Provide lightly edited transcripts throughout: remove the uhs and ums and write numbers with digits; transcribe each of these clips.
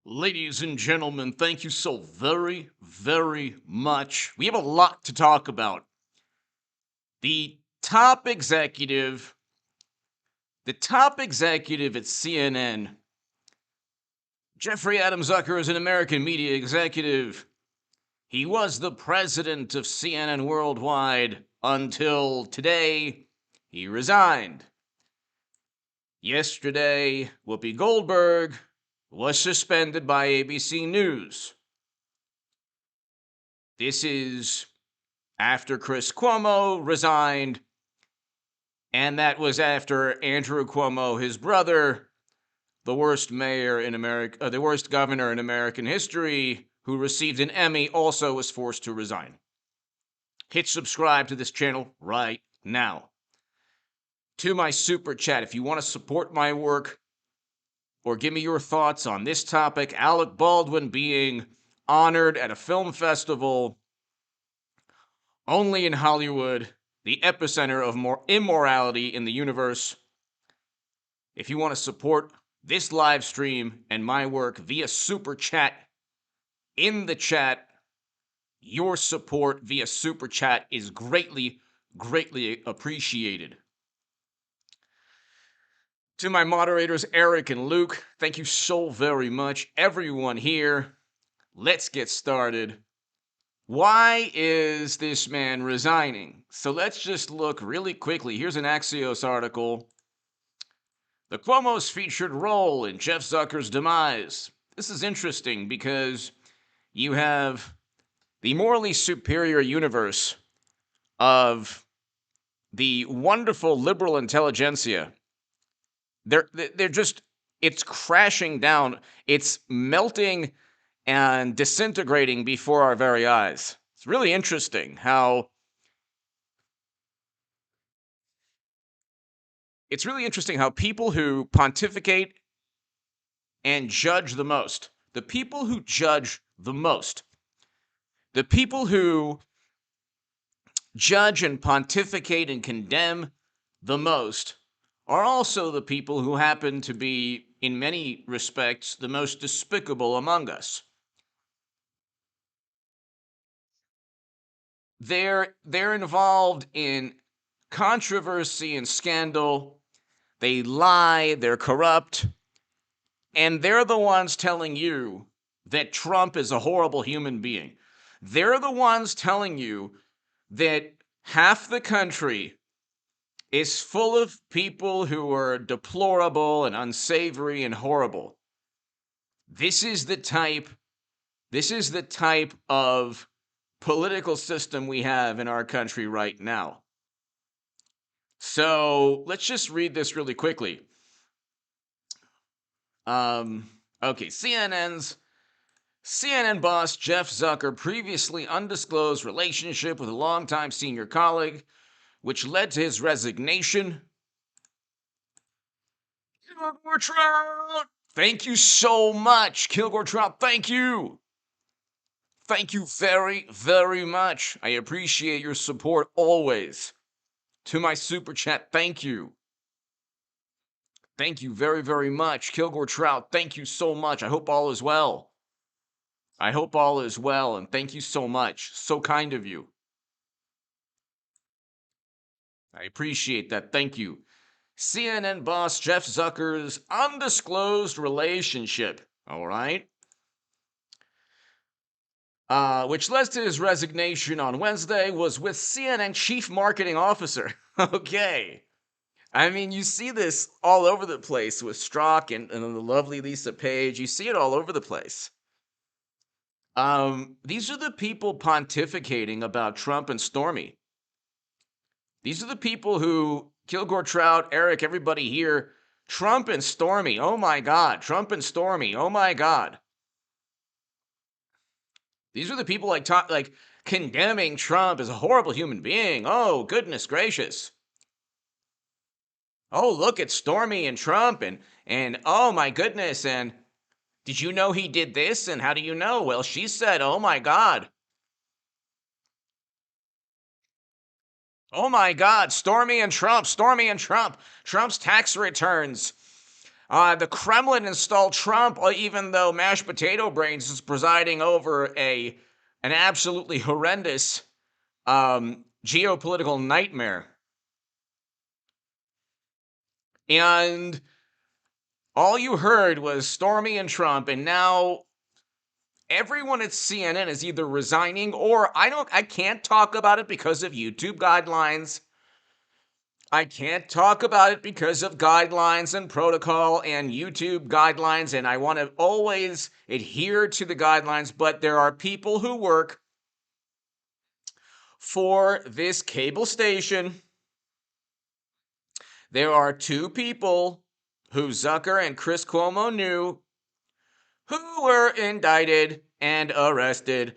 Ladies and gentlemen, thank you so very, very much. We have a lot to talk about. The top executive, the top executive at CNN, Jeffrey Adam Zucker, is an American media executive. He was the president of CNN Worldwide until today. He resigned. Yesterday, Whoopi Goldberg was suspended by ABC News. This is after Chris Cuomo resigned, and that was after Andrew Cuomo, his brother, the worst mayor in America, the worst governor in American history, who received an Emmy, also was forced to resign. Hit subscribe to this channel right now. To my super chat, if you want to support my work or give me your thoughts on this topic, Alec Baldwin being honored at a film festival only in Hollywood, the epicenter of more immorality in the universe. If you want to support this live stream and my work via super chat, in the chat, your support via super chat is greatly, greatly appreciated. To my moderators, Eric and Luke, thank you so very much. Everyone here, let's get started. Why is this man resigning? So let's just look really quickly. Here's an Axios article. The Cuomo's featured role in Jeff Zucker's demise. This is interesting because you have the morally superior universe of the wonderful liberal intelligentsia. They're just, it's crashing down. It's melting and disintegrating before our very eyes. It's really interesting how people who pontificate and judge the most, the people who judge and pontificate and condemn the most are also the people who happen to be, in many respects, the most despicable among us. They're involved in controversy and scandal. They lie, they're corrupt, and they're the ones telling you that Trump is a horrible human being. They're the ones telling you that half the country is full of people who are deplorable and unsavory and horrible. This is the type of political system we have in our country right now. So let's just read this really quickly. Okay, CNN boss Jeff Zucker previously undisclosed relationship with a longtime senior colleague, which led to his resignation. Kilgore Trout! Thank you so much, Kilgore Trout. Thank you. Thank you very, very much. I appreciate your support always. To my super chat, thank you. Thank you very, very much. Kilgore Trout, thank you so much. I hope all is well. I hope all is well, and thank you so much. So kind of you. I appreciate that. Thank you. CNN boss Jeff Zucker's undisclosed relationship. All right. Which led to his resignation on Wednesday, was with CNN chief marketing officer. Okay. I mean, you see this all over the place with Strzok and the lovely Lisa Page. You see it all over the place. These are the people pontificating about Trump and Stormy. These are the people who, Kilgore Trout, Eric, everybody here, Trump and Stormy, oh my God, Trump and Stormy, oh my God. These are the people like condemning Trump as a horrible human being. Oh, goodness gracious. Oh, look at Stormy and Trump and oh my goodness, and did you know he did this? And how do you know? Well, she said, oh my God. Oh my God, Stormy and Trump, Trump's tax returns. The Kremlin installed Trump, even though Mashed Potato Brains is presiding over an absolutely horrendous geopolitical nightmare. And all you heard was Stormy and Trump, and now everyone at CNN is either resigning or I can't talk about it because of YouTube guidelines. I can't talk about it because of guidelines and protocol and YouTube guidelines, and I want to always adhere to the guidelines, but there are people who work for this cable station. There are two people who Zucker and Chris Cuomo knew who were indicted and arrested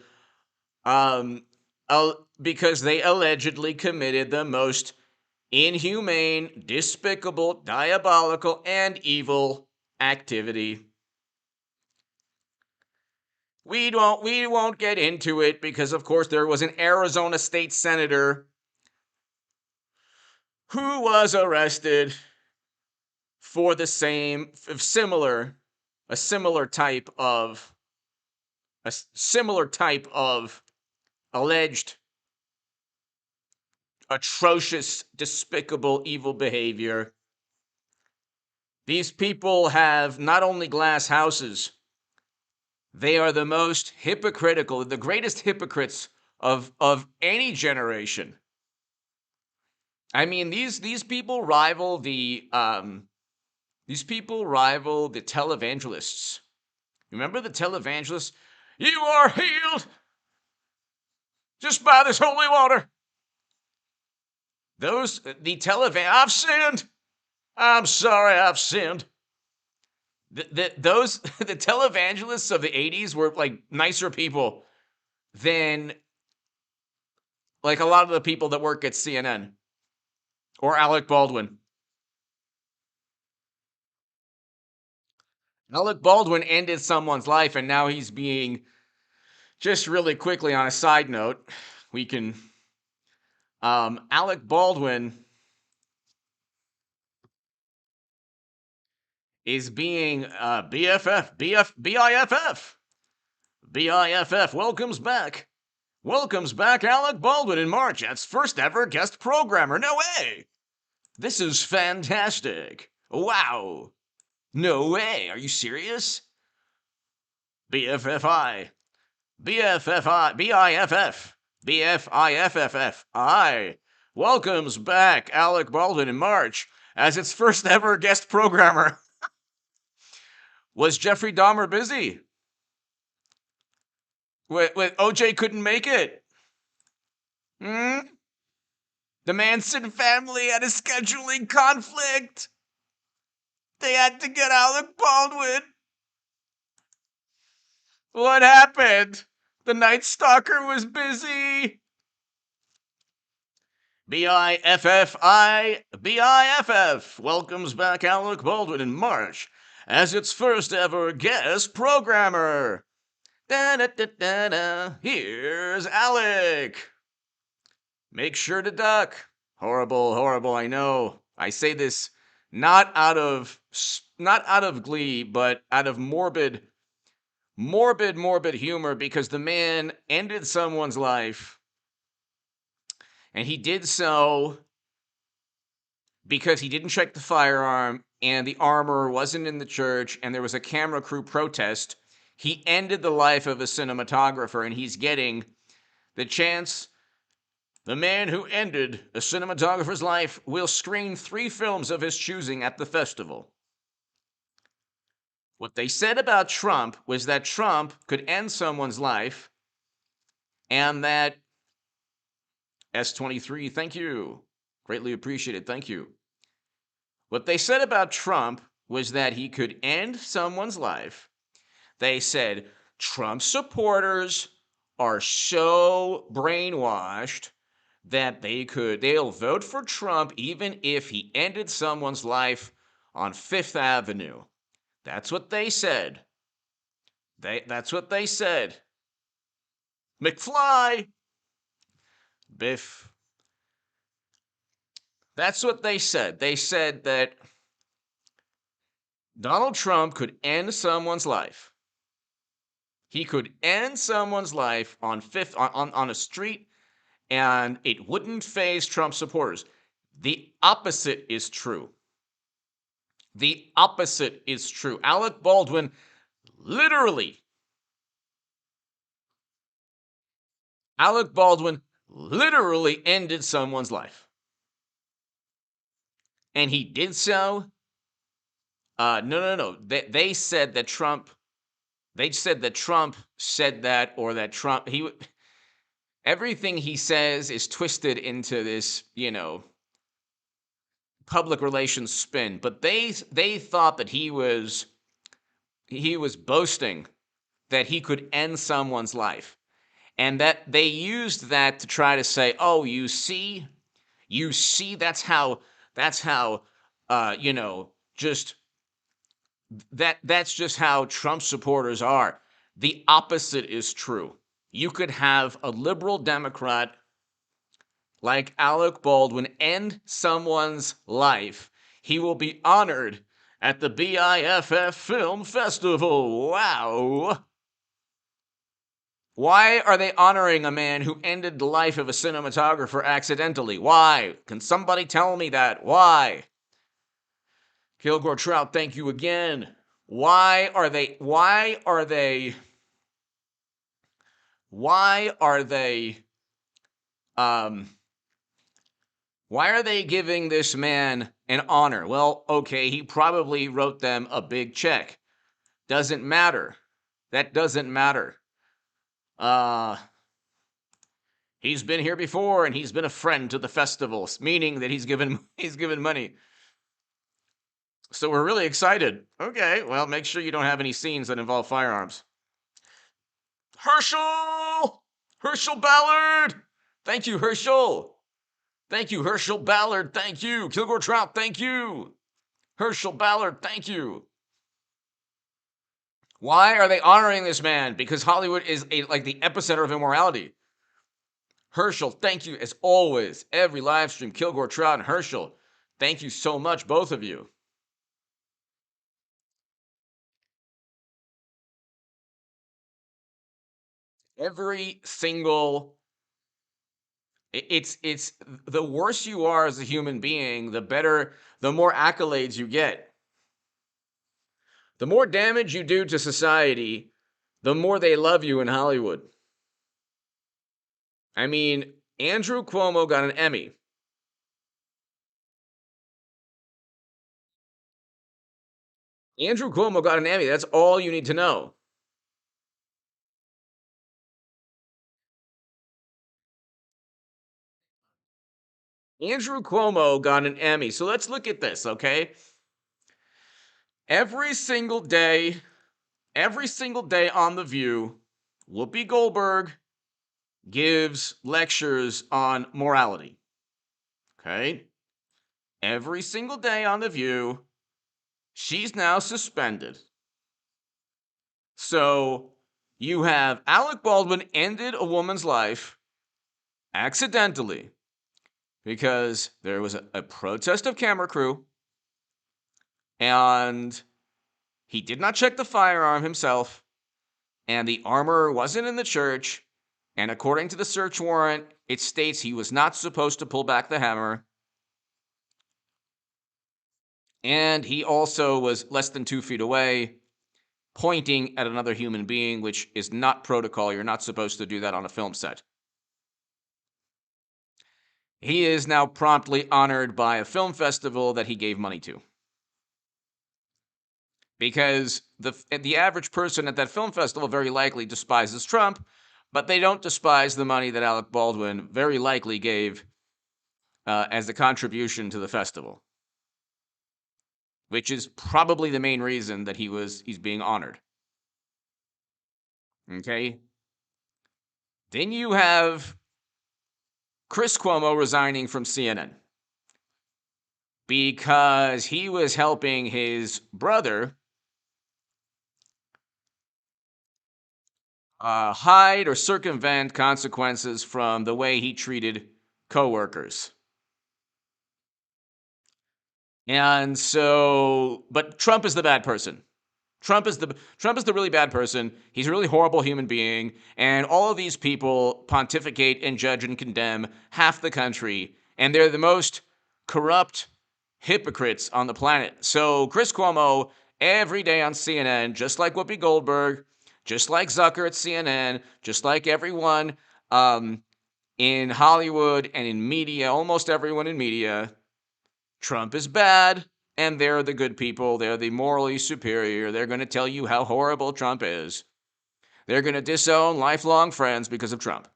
because they allegedly committed the most inhumane, despicable, diabolical, and evil activity. We won't get into it because, of course, there was an Arizona state senator who was arrested for a similar type of alleged atrocious, despicable, evil behavior. These people have not only glass houses, they are the most hypocritical, the greatest hypocrites of any generation. I mean, these people rival the televangelists. Remember the televangelists? You are healed just by this holy water. I've sinned. I'm sorry, I've sinned. The televangelists of the 80s were like nicer people than like a lot of the people that work at CNN or Alec Baldwin. Alec Baldwin ended someone's life, and now he's being, just really quickly on a side note, we can, Alec Baldwin is being BIFF welcomes back Alec Baldwin in March as first ever guest programmer. No way! This is fantastic. Wow. No way. Are you serious? BFFI. BIFFI welcomes back Alec Baldwin in March as its first ever guest programmer. Was Jeffrey Dahmer busy? With OJ couldn't make it? The Manson family had a scheduling conflict. They had to get Alec Baldwin. What happened? The Night Stalker was busy. BIFF welcomes back Alec Baldwin in March as its first ever guest programmer. Da-da-da-da-da. Here's Alec. Make sure to duck. Horrible, horrible, I know. I say this not out of glee, but out of morbid humor, because the man ended someone's life, and he did so because he didn't check the firearm and the armor wasn't in the church and there was a camera crew protest. He ended the life of a cinematographer, and he's getting the chance. The man who ended a cinematographer's life will screen 3 films of his choosing at the festival. What they said about Trump was that Trump could end someone's life, and that S23, thank you. Greatly appreciated, thank you. What they said about Trump was that he could end someone's life. They said Trump supporters are so brainwashed that they'll vote for Trump even if he ended someone's life on Fifth Avenue. That's what they said. That's what they said. McFly. Biff. That's what they said. They said that Donald Trump could end someone's life. He could end someone's life on a street, and it wouldn't faze Trump supporters. The opposite is true. The opposite is true. Alec Baldwin literally ended someone's life. And he did so. No. They said that Trump said that, or that Trump, everything he says is twisted into this, public relations spin. But they thought that he was boasting that he could end someone's life. And that they used that to try to say, oh, you see, that's how, that's just how Trump supporters are. The opposite is true. You could have a liberal Democrat like Alec Baldwin end someone's life. He will be honored at the BIFF Film Festival. Wow. Why are they honoring a man who ended the life of a cinematographer accidentally? Why? Can somebody tell me that? Why? Kilgore Trout, thank you again. Why are they giving this man an honor? Well, okay, he probably wrote them a big check. Doesn't matter. That doesn't matter. He's been here before, and he's been a friend to the festivals, meaning that he's given money. So we're really excited. Okay, well, make sure you don't have any scenes that involve firearms. Herschel Ballard. Thank you, Herschel. Thank you, Herschel Ballard. Thank you, Kilgore Trout. Thank you, Herschel Ballard. Thank you. Why are they honoring this man? Because Hollywood is like the epicenter of immorality. Herschel, thank you as always. Every live stream, Kilgore Trout and Herschel, thank you so much, both of you. Every single, it's the worse you are as a human being, the better, the more accolades you get. The more damage you do to society, the more they love you in Hollywood. I mean, Andrew Cuomo got an Emmy. Andrew Cuomo got an Emmy. That's all you need to know. Andrew Cuomo got an Emmy. So let's look at this, okay? Every single day on The View, Whoopi Goldberg gives lectures on morality. Okay? Every single day on The View, she's now suspended. So you have Alec Baldwin ended a woman's life accidentally because there was a protest of camera crew, and he did not check the firearm himself, and the armor wasn't in the church, and according to the search warrant, it states he was not supposed to pull back the hammer, and he also was less than 2 feet away, pointing at another human being, which is not protocol. You're not supposed to do that on a film set. He is now promptly honored by a film festival that he gave money to. Because the average person at that film festival very likely despises Trump, but they don't despise the money that Alec Baldwin very likely gave as a contribution to the festival, which is probably the main reason that he's being honored. Okay? Then you have Chris Cuomo resigning from CNN because he was helping his brother hide or circumvent consequences from the way he treated coworkers. And so, but Trump is the bad person. Trump is the really bad person. He's a really horrible human being, and all of these people pontificate and judge and condemn half the country, and they're the most corrupt hypocrites on the planet. So Chris Cuomo every day on CNN, just like Whoopi Goldberg, just like Zucker at CNN, just like everyone in Hollywood and in media, almost everyone in media, Trump is bad, and they're the good people. They're the morally superior. They're going to tell you how horrible Trump is. They're going to disown lifelong friends because of Trump.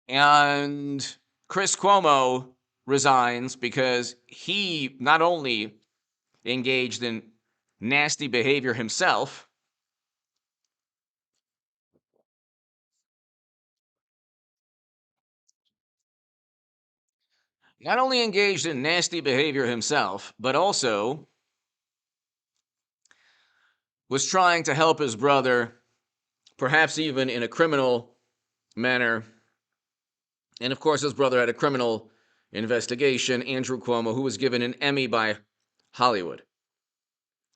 And Chris Cuomo resigns because he not only engaged in nasty behavior himself, but also was trying to help his brother, perhaps even in a criminal manner. And of course, his brother had a criminal investigation, Andrew Cuomo, who was given an Emmy by Hollywood.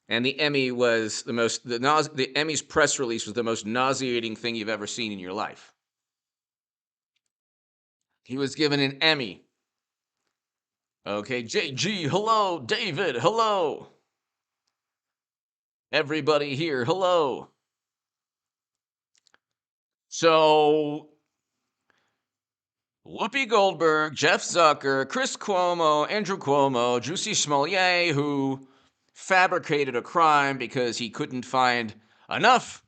And the Emmy was the Emmy's press release was the most nauseating thing you've ever seen in your life. He was given an Emmy. Okay, JG, hello. David, hello. Everybody here, hello. So, Whoopi Goldberg, Jeff Zucker, Chris Cuomo, Andrew Cuomo, Jussie Smollett, who fabricated a crime because he couldn't find enough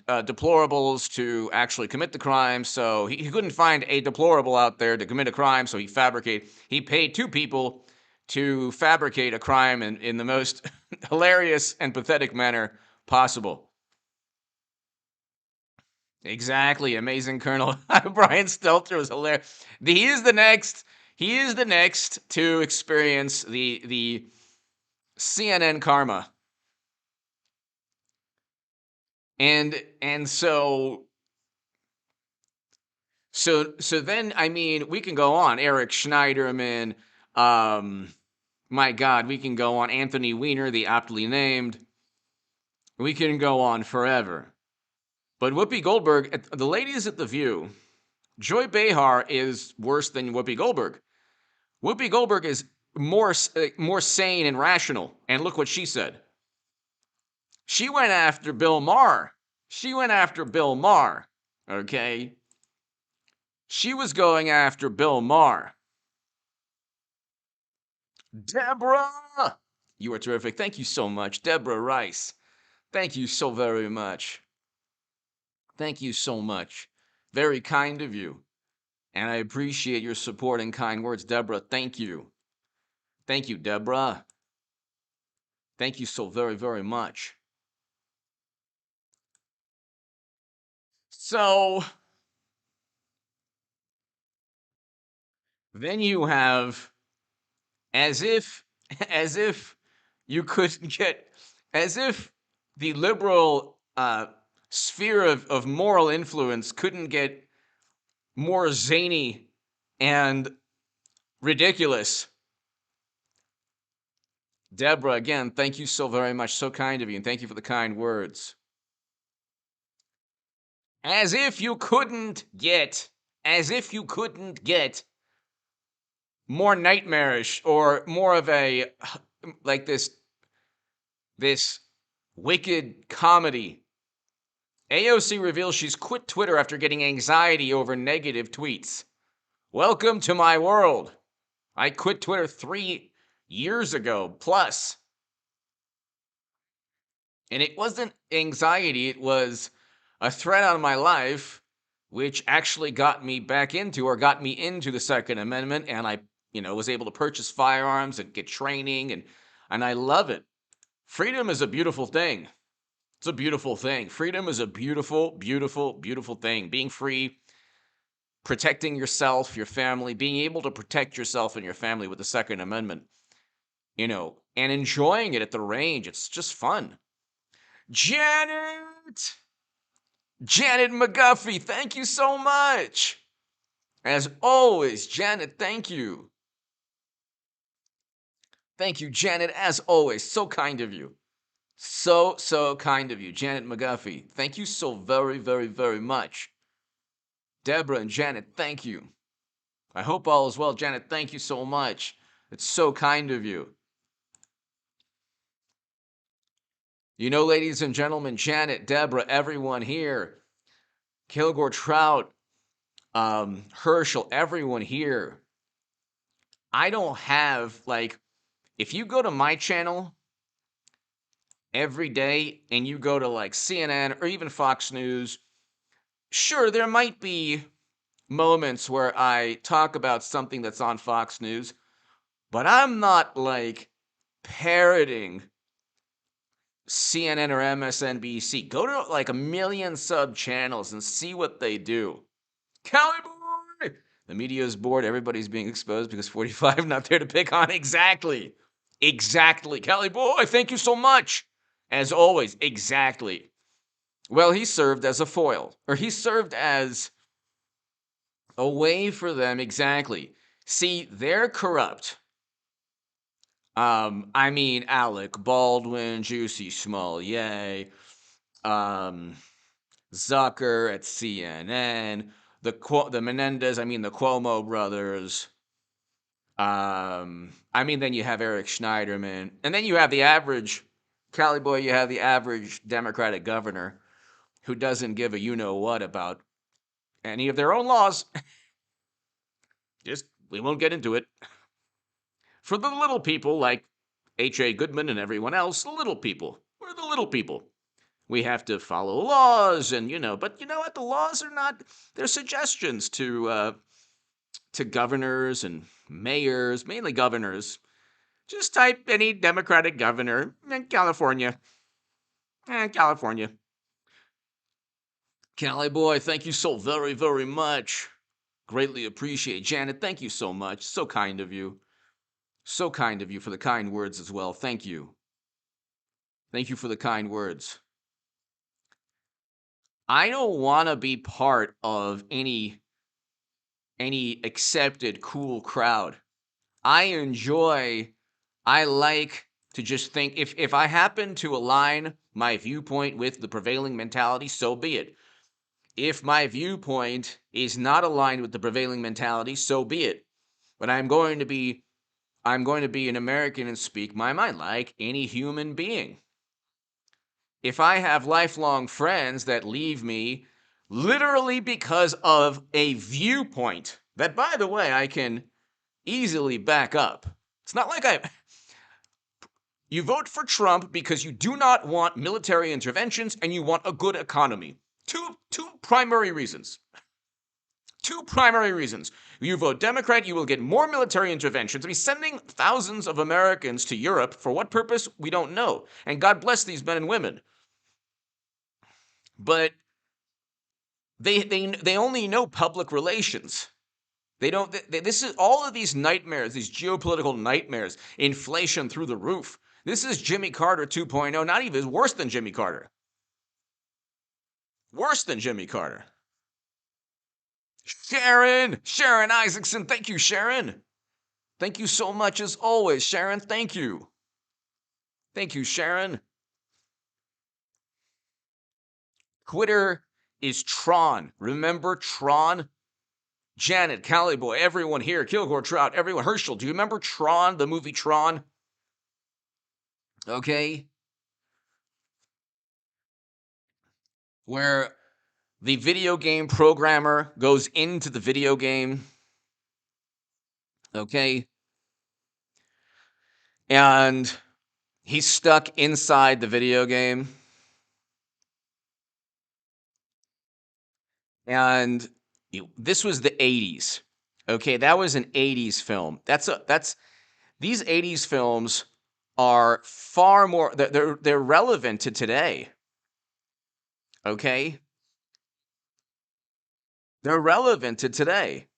deplorables to actually commit the crime. So he couldn't find a deplorable out there to commit a crime. So he paid two people to fabricate a crime in the most hilarious and pathetic manner possible. Exactly. Amazing Colonel. Brian Stelter was hilarious. He is the next to experience the CNN karma. And so then, I mean, we can go on. Eric Schneiderman, my God, we can go on. Anthony Weiner, the aptly named. We can go on forever. But Whoopi Goldberg, the ladies at The View, Joy Behar is worse than Whoopi Goldberg. Whoopi Goldberg is more sane and rational. And look what she said. She went after Bill Maher. Okay? She was going after Bill Maher. Deborah! You are terrific. Thank you so much. Deborah Rice. Thank you so very much. Thank you so much. Very kind of you. And I appreciate your support and kind words, Deborah. Thank you. Thank you, Deborah. Thank you so very, very much. So, then you have, as if you couldn't get, as if the liberal sphere of moral influence couldn't get more zany and ridiculous. Deborah, again, thank you so very much. So kind of you, and thank you for the kind words. As if you couldn't get more nightmarish or more of a, like this wicked comedy. AOC reveals she's quit Twitter after getting anxiety over negative tweets. Welcome to my world. I quit Twitter 3 years ago plus. And it wasn't anxiety, it was a threat on my life, which actually got me into the Second Amendment, and I, was able to purchase firearms and get training, and I love it. Freedom is a beautiful thing. It's a beautiful thing. Freedom is a beautiful, beautiful, beautiful thing. Being free, protecting yourself, your family, being able to protect yourself and your family with the Second Amendment, and enjoying it at the range. It's just fun. Janet McGuffey, thank you so much. As always, Janet, thank you. Thank you, Janet, as always. So kind of you. So kind of you, Janet McGuffey. Thank you so very, very, very much. Deborah and Janet, thank you. I hope all is well. Janet, thank you so much. It's so kind of you. You know, ladies and gentlemen, Janet, Deborah, everyone here, Kilgore Trout, Herschel, everyone here. I don't have, like, if you go to my channel every day and you go to like CNN or even Fox News, sure, there might be moments where I talk about something that's on Fox News, but I'm not like parroting CNN or MSNBC. Go to like a million sub channels and see what they do. Cali boy! The media is bored. Everybody's being exposed because 45 not there to pick on. Exactly. Exactly. Cali boy, thank you so much. As always, exactly. Well, he served as a foil, or he served as a way for them. Exactly. See, they're corrupt. I mean, Alec Baldwin, Juicy Smollett, Zucker at CNN, the Menendez, I mean the Cuomo brothers. I mean, then you have Eric Schneiderman, and then you have the average Cali boy. You have the average Democratic governor who doesn't give a you know what about any of their own laws. Just we won't get into it. For the little people like H.A. Goodman and everyone else, the little people. We're the little people. We have to follow laws, and but you know what? The laws are not. They're suggestions to governors and mayors, mainly governors. Just type any Democratic governor in California. California. Cali boy, thank you so very, very much. Greatly appreciate. Janet, thank you so much. So kind of you. So kind of you for the kind words as well. Thank you. Thank you for the kind words. I don't want to be part of any accepted cool crowd. I like to just think if I happen to align my viewpoint with the prevailing mentality, so be it. If my viewpoint is not aligned with the prevailing mentality, so be it. But I'm going to be an American and speak my mind like any human being. If I have lifelong friends that leave me literally because of a viewpoint that, by the way, I can easily back up. It's not like you vote for Trump because you do not want military interventions and you want a good economy. Two primary reasons. Two primary reasons. You vote Democrat, you will get more military interventions. I mean, sending thousands of Americans to Europe, for what purpose? We don't know. And God bless these men and women. But they only know public relations. They don't. This is all of these nightmares, these geopolitical nightmares, inflation through the roof. This is Jimmy Carter 2.0, not even worse than Jimmy Carter. Worse than Jimmy Carter. Sharon Isaacson, thank you, Sharon. Thank you so much as always, Sharon. Thank you. Thank you, Sharon. Twitter is Tron. Remember Tron? Janet, Cali boy, everyone here, Kilgore Trout, everyone. Herschel, do you remember Tron, the movie Tron? Okay. Where the video game programmer goes into the video game. Okay. And he's stuck inside the video game. And this was the 80s. Okay, that was an 80s film. These 80s films are far more they're relevant to today. Okay? They're relevant to today.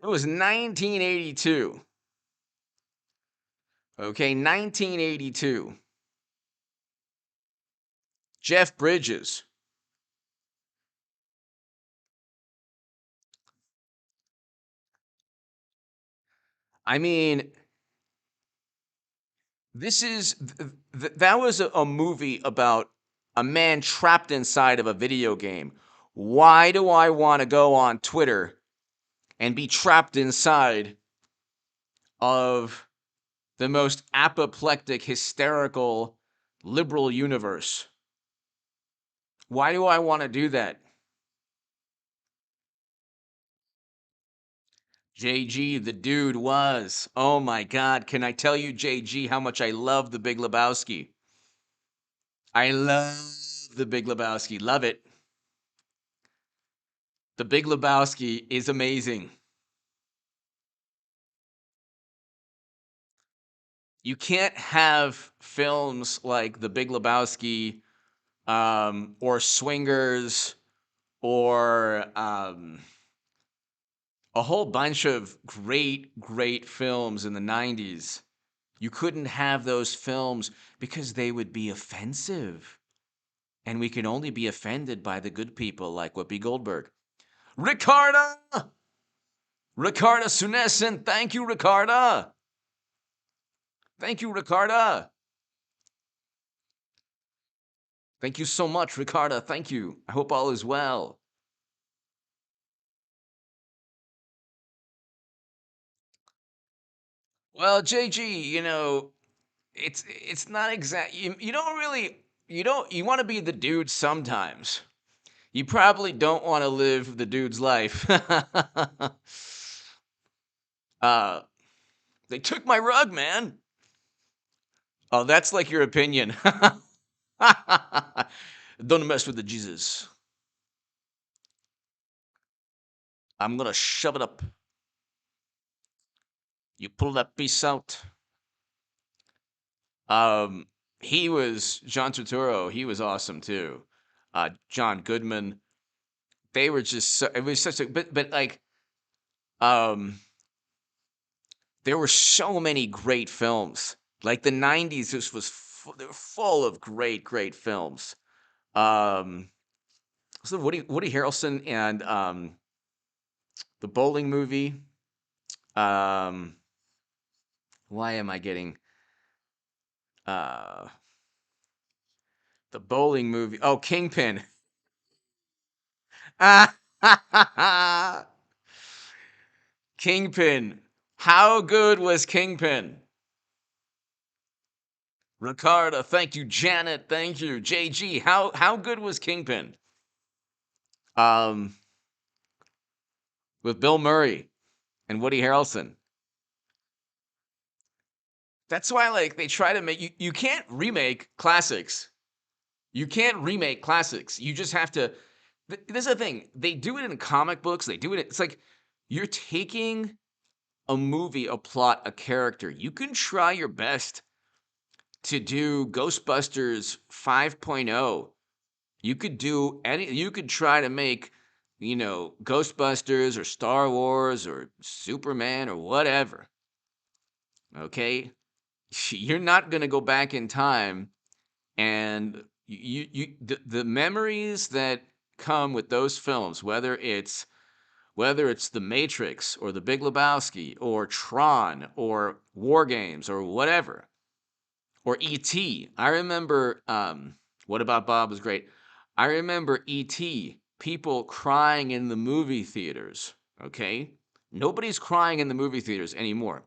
It was 1982. Okay, 1982. Jeff Bridges. I mean, that was a movie about a man trapped inside of a video game. Why do I want to go on Twitter and be trapped inside of the most apoplectic, hysterical, liberal universe? Why do I want to do that? JG, the dude was. Oh my God. Can I tell you, JG, how much I love the Big Lebowski? I love the Big Lebowski. Love it. The Big Lebowski is amazing. You can't have films like The Big Lebowski, or Swingers, or a whole bunch of great films in the 90s. You couldn't have those films because they would be offensive. And we can only be offended by the good people like Whoopi Goldberg. Ricarda! Ricarda Sunessen. Thank you, Ricarda. Thank you, Ricarda. Thank you so much, Ricarda. Thank you. I hope all is well. Well, JG, it's not exact. You don't really you want to be the dude sometimes. You probably don't want to live the dude's life. uh, they took my rug, man. Oh, that's like your opinion. Don't mess with the Jesus. I'm gonna shove it up. You pull that piece out. Um, he was John Turturro. He was awesome too. John Goodman. They were just so, it was such a but like um there were so many great films. Like the 90s just was they were full of great films. Um so Woody Harrelson and the bowling movie. Um why am I getting uh the bowling movie? Oh, Kingpin. Kingpin. How good was Kingpin? Ricarda, thank you. Janet, thank you. JG, how good was Kingpin? Um, with Bill Murray and Woody Harrelson. That's why, like, they try to make you can't remake classics. You can't remake classics. You just have to. This is the thing. They do it in comic books. They do it. It's like you're taking a movie, a plot, a character. You can try your best to do Ghostbusters 5.0. You could do any. You could try to make, Ghostbusters or Star Wars or Superman or whatever. Okay, you're not gonna go back in time, and the memories that come with those films, whether it's The Matrix or The Big Lebowski or Tron or War Games or whatever, or E.T. I remember, What About Bob was great. I remember E.T., people crying in the movie theaters, okay? Nobody's crying in the movie theaters anymore.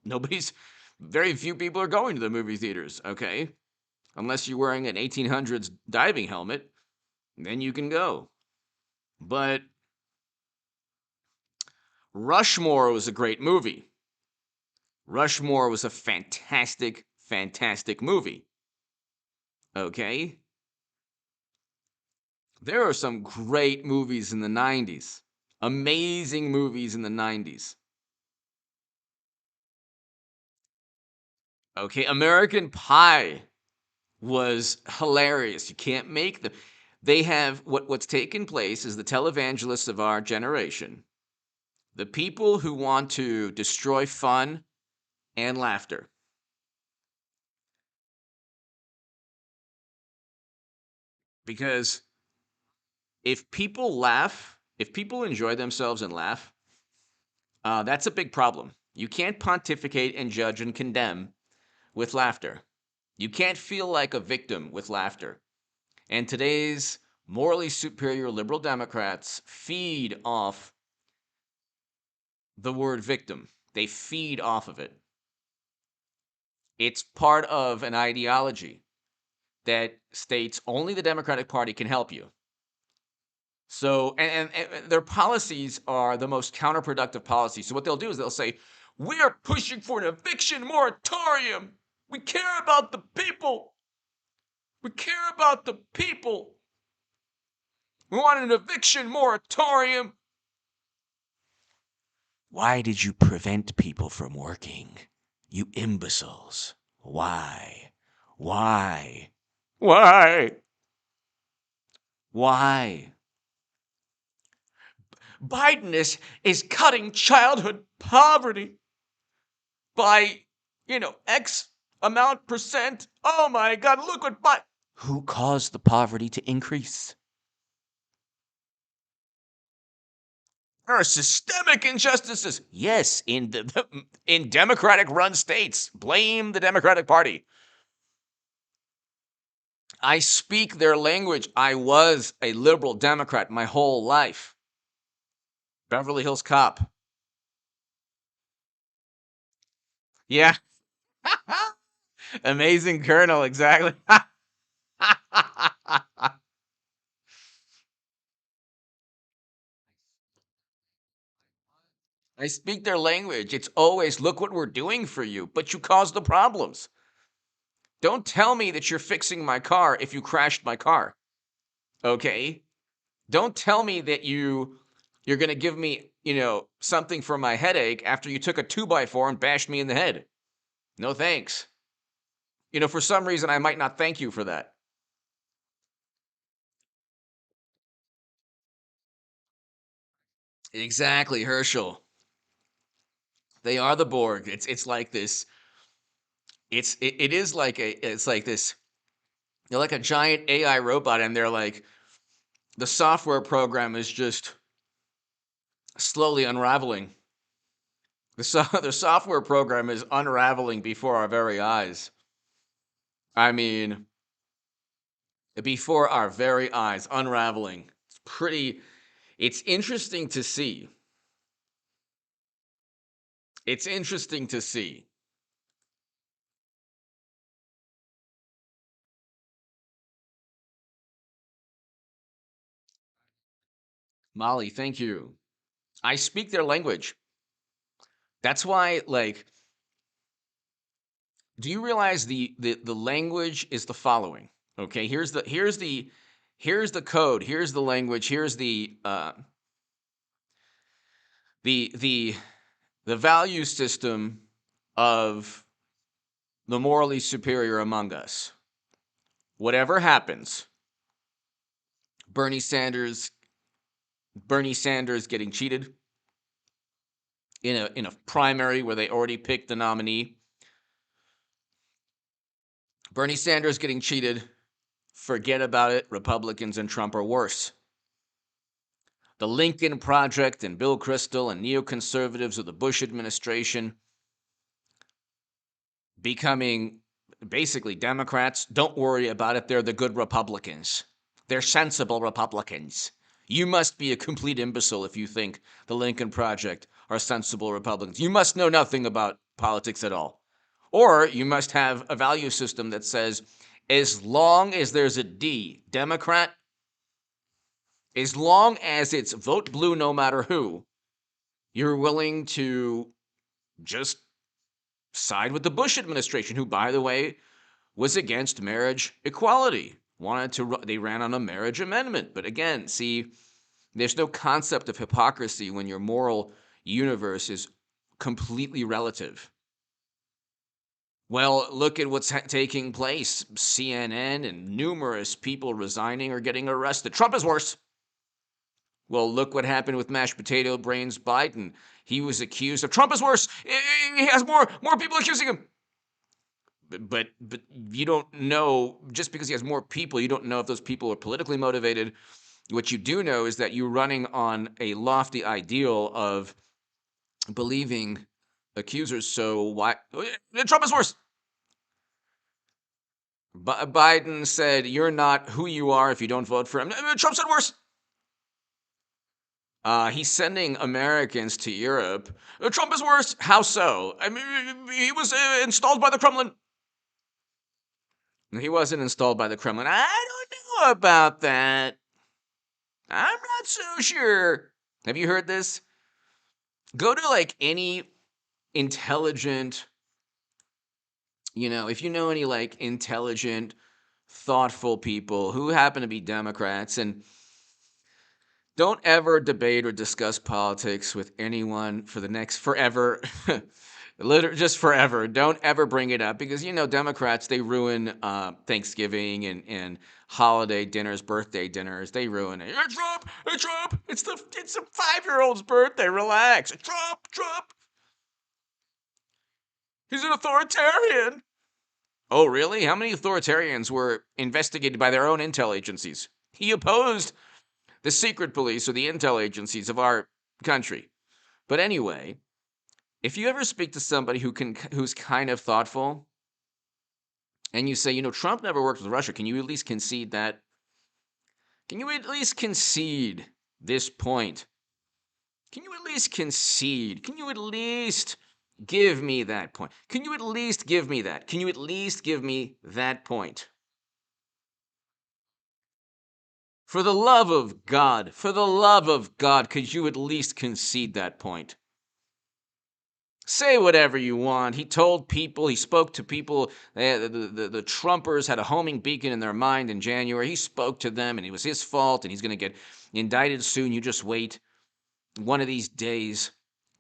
Very few people are going to the movie theaters, okay? Unless you're wearing an 1800s diving helmet, then you can go. But Rushmore was a great movie. Rushmore was a fantastic movie. Okay? There are some great movies in the 90s. Amazing movies in the 90s. Okay, American Pie was hilarious. You can't make them. They have what's taken place is the televangelists of our generation, the people who want to destroy fun and laughter. Because if people laugh, if people enjoy themselves and laugh, that's a big problem. You can't pontificate and judge and condemn with laughter. You can't feel like a victim with laughter. And today's morally superior liberal Democrats feed off the word victim. They feed off of it. It's part of an ideology that states only the Democratic Party can help you. So, and their policies are the most counterproductive policies. So what they'll do is they'll say, we are pushing for an eviction moratorium. We care about the people. We care about the people. We want an eviction moratorium. Why did you prevent people from working? You imbeciles. Why? Why? Why? Why? Biden is cutting childhood poverty by, X amount percent. Oh my God, look what Biden. Who caused the poverty to increase? There are systemic injustices. Yes, in in Democratic-run states. Blame the Democratic Party. I speak their language. I was a liberal Democrat my whole life. Beverly Hills Cop. Yeah. Amazing Colonel, exactly. I speak their language. It's always, look what we're doing for you, but you caused the problems. Don't tell me that you're fixing my car if you crashed my car. Okay? Don't tell me that you're going to give me, something for my headache after you took a 2x4 and bashed me in the head. No thanks. For some reason, I might not thank you for that. Exactly, Herschel. They are the Borg. It's like this. It is like it's like this. They're like a giant AI robot, and they're like the software program is just slowly unraveling. The software program is unraveling before our very eyes. I mean, before our very eyes, unraveling. It's interesting to see. It's interesting to see. Molly, thank you. I speak their language. That's why, like, do you realize the language is the following? Okay, here's the code, here's the language, here's the value system of the morally superior among us. Whatever happens, Bernie Sanders getting cheated in a primary where they already picked the nominee. Bernie Sanders getting cheated, forget about it. Republicans and Trump are worse. The Lincoln Project and Bill Kristol and neoconservatives of the Bush administration becoming basically Democrats. Don't worry about it. They're the good Republicans. They're sensible Republicans. You must be a complete imbecile if you think the Lincoln Project are sensible Republicans. You must know nothing about politics at all. Or you must have a value system that says, as long as there's a D, Democrat, as long as it's vote blue no matter who, you're willing to just side with the Bush administration, who, by the way, was against marriage equality. They ran on a marriage amendment. But again, see, there's no concept of hypocrisy when your moral universe is completely relative. Well, look at what's taking place. CNN and numerous people resigning or getting arrested. Trump is worse. Well, look what happened with mashed potato brains Biden. He was accused of Trump is worse. He has more people accusing him. but you don't know, just because he has more people, you don't know if those people are politically motivated. What you do know is that you're running on a lofty ideal of believing accusers. So why Trump is worse? Biden said you're not who you are if you don't vote for him. Trump said worse. He's sending Americans to Europe. Trump is worse. How so? I mean, he was installed by the Kremlin. He wasn't installed by the Kremlin. I don't know about that. I'm not so sure. Have you heard this? Go to like any intelligent, if you know any like intelligent, thoughtful people who happen to be Democrats, and don't ever debate or discuss politics with anyone for the next forever. Literally, just forever. Don't ever bring it up, because Democrats, they ruin Thanksgiving and holiday dinners, birthday dinners. They ruin it. Hey, Trump! Hey, Trump! It's a 5-year-old's birthday. Relax. Trump! He's an authoritarian. Oh, really? How many authoritarians were investigated by their own intel agencies? He opposed the secret police or the intel agencies of our country. But anyway, if you ever speak to somebody who's kind of thoughtful, and you say, Trump never worked with Russia, can you at least concede that? Can you at least concede this point? Can you at least concede? Can you at least give me that point? Can you at least give me that? Can you at least give me that point? For the love of God, could you at least concede that point? Say whatever you want. He spoke to people. The Trumpers had a homing beacon in their mind in January. He spoke to them, and it was his fault, and he's going to get indicted soon. You just wait. One of these days.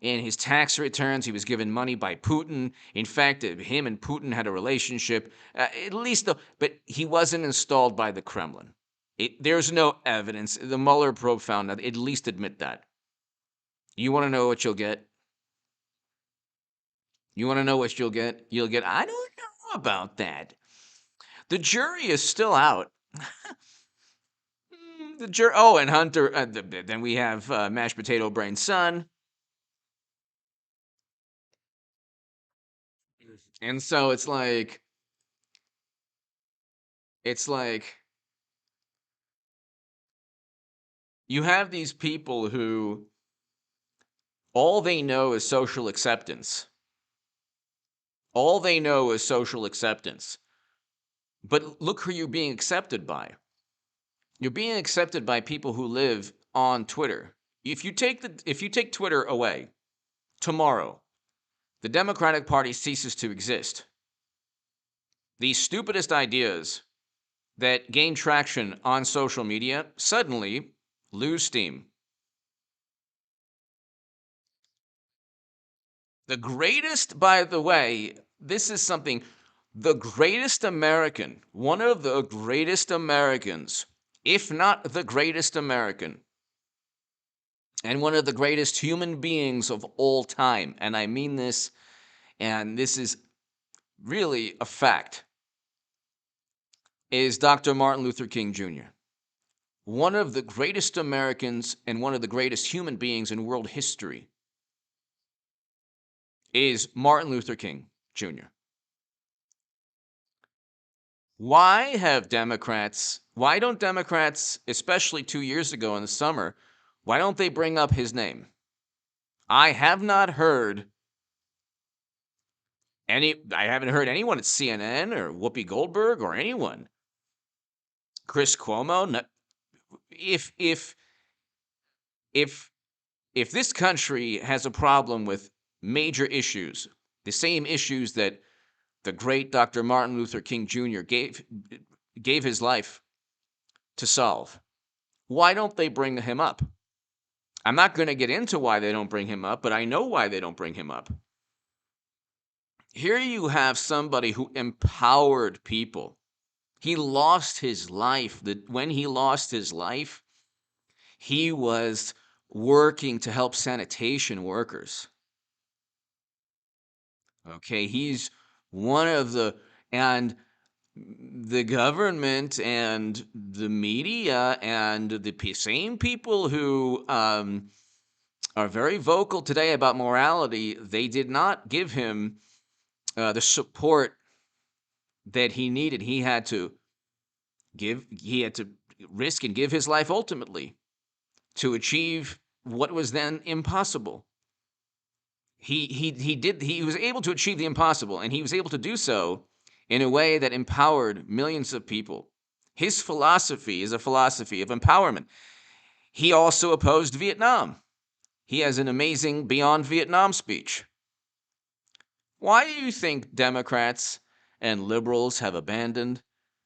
In his tax returns, he was given money by Putin. In fact, him and Putin had a relationship. At least, but he wasn't installed by the Kremlin. There's no evidence. The Mueller probe found that. At least admit that. You want to know what you'll get? You want to know what you'll get? You'll get, I don't know about that. The jury is still out. The jury. Oh, and Hunter. Then we have mashed potato brain son. And so it's like you have these people who all they know is social acceptance. All they know is social acceptance. But look who you're being accepted by. You're being accepted by people who live on Twitter. If you take Twitter away tomorrow, the Democratic Party ceases to exist. The stupidest ideas that gain traction on social media suddenly lose steam. The greatest, by the way, this is something, the greatest American, one of the greatest Americans, if not the greatest American, and one of the greatest human beings of all time, and I mean this, and this is really a fact, is Dr. Martin Luther King Jr. One of the greatest Americans and one of the greatest human beings in world history is Martin Luther King Jr. Why don't Democrats, especially 2 years ago in the summer, why don't they bring up his name? I haven't heard anyone at CNN or Whoopi Goldberg or anyone. Chris Cuomo. If this country has a problem with major issues, the same issues that the great Dr. Martin Luther King Jr. gave his life to solve, why don't they bring him up? I'm not going to get into why they don't bring him up, but I know why they don't bring him up. Here you have somebody who empowered people. He lost his life. When he lost his life, he was working to help sanitation workers. Okay, he's one of the, And the government and the media and the same people who are very vocal today about morality, they did not give him the support that he needed. He had to risk and give his life ultimately to achieve what was then impossible. He was able to achieve the impossible, and he was able to do so in a way that empowered millions of people. His philosophy is a philosophy of empowerment. He also opposed Vietnam. He has an amazing Beyond Vietnam speech. Why do you think Democrats and liberals have abandoned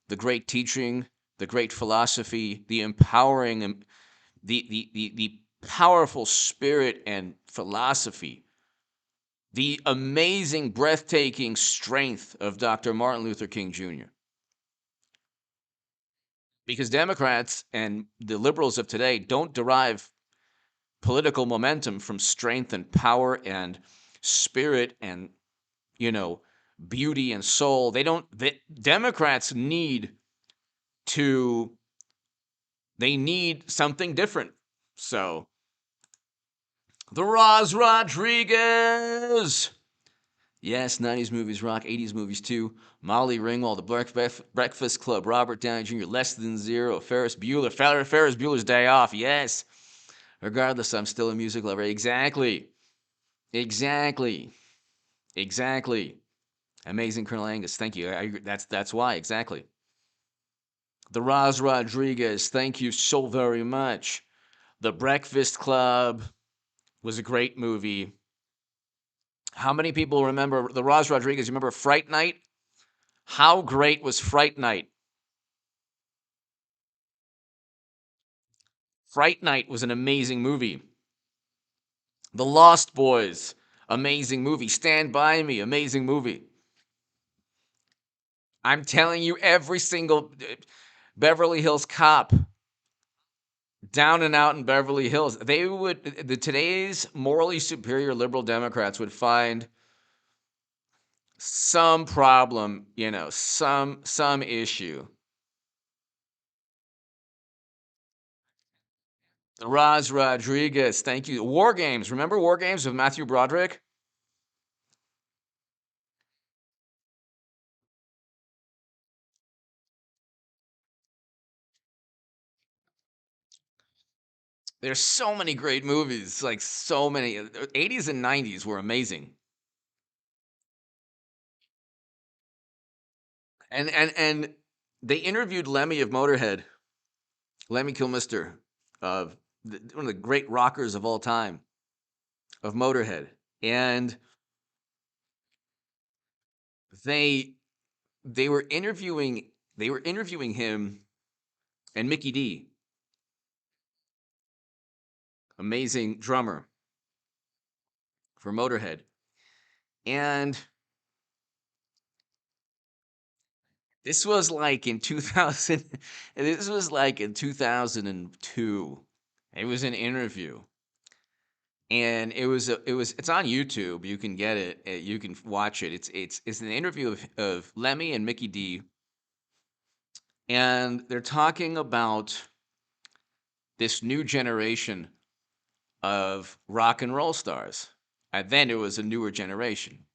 the great teaching, the great philosophy, the empowering, the powerful spirit and philosophy, the amazing, breathtaking strength of Dr. Martin Luther King Jr.? Because Democrats and the liberals of today don't derive political momentum from strength and power and spirit and, beauty and soul. Democrats need something different. So, the Roz Rodriguez. Yes, 90s movies rock, 80s movies too. Molly Ringwald, The Breakfast Club, Robert Downey Jr., Less Than Zero, Ferris Bueller's Day Off, yes. Regardless, I'm still a music lover. Exactly. Amazing Colonel Angus, thank you. That's why, exactly. The Roz Rodriguez, thank you so very much. The Breakfast Club was a great movie. How many people remember the Roz Rodriguez? You remember Fright Night? How great was Fright Night? Fright Night was an amazing movie. The Lost Boys, amazing movie. Stand By Me, amazing movie. I'm telling you, every single Beverly Hills Cop, Down and Out in Beverly Hills, today's morally superior liberal Democrats would find some problem, some issue. Roz Rodriguez, thank you. War Games, remember War Games with Matthew Broderick? There's so many great movies, like so many. 80s and 90s were amazing. And they interviewed Lemmy of Motorhead, Lemmy Kilmister, of one of the great rockers of all time, of Motorhead, and they were interviewing him and Mickey D, amazing drummer for Motorhead, and this was like in 2000. This was like in 2002. It was an interview, and it's on YouTube. You can get it. You can watch it. It's an interview of Lemmy and Mickey D, and they're talking about this new generation of rock and roll stars. And then it was a newer generation,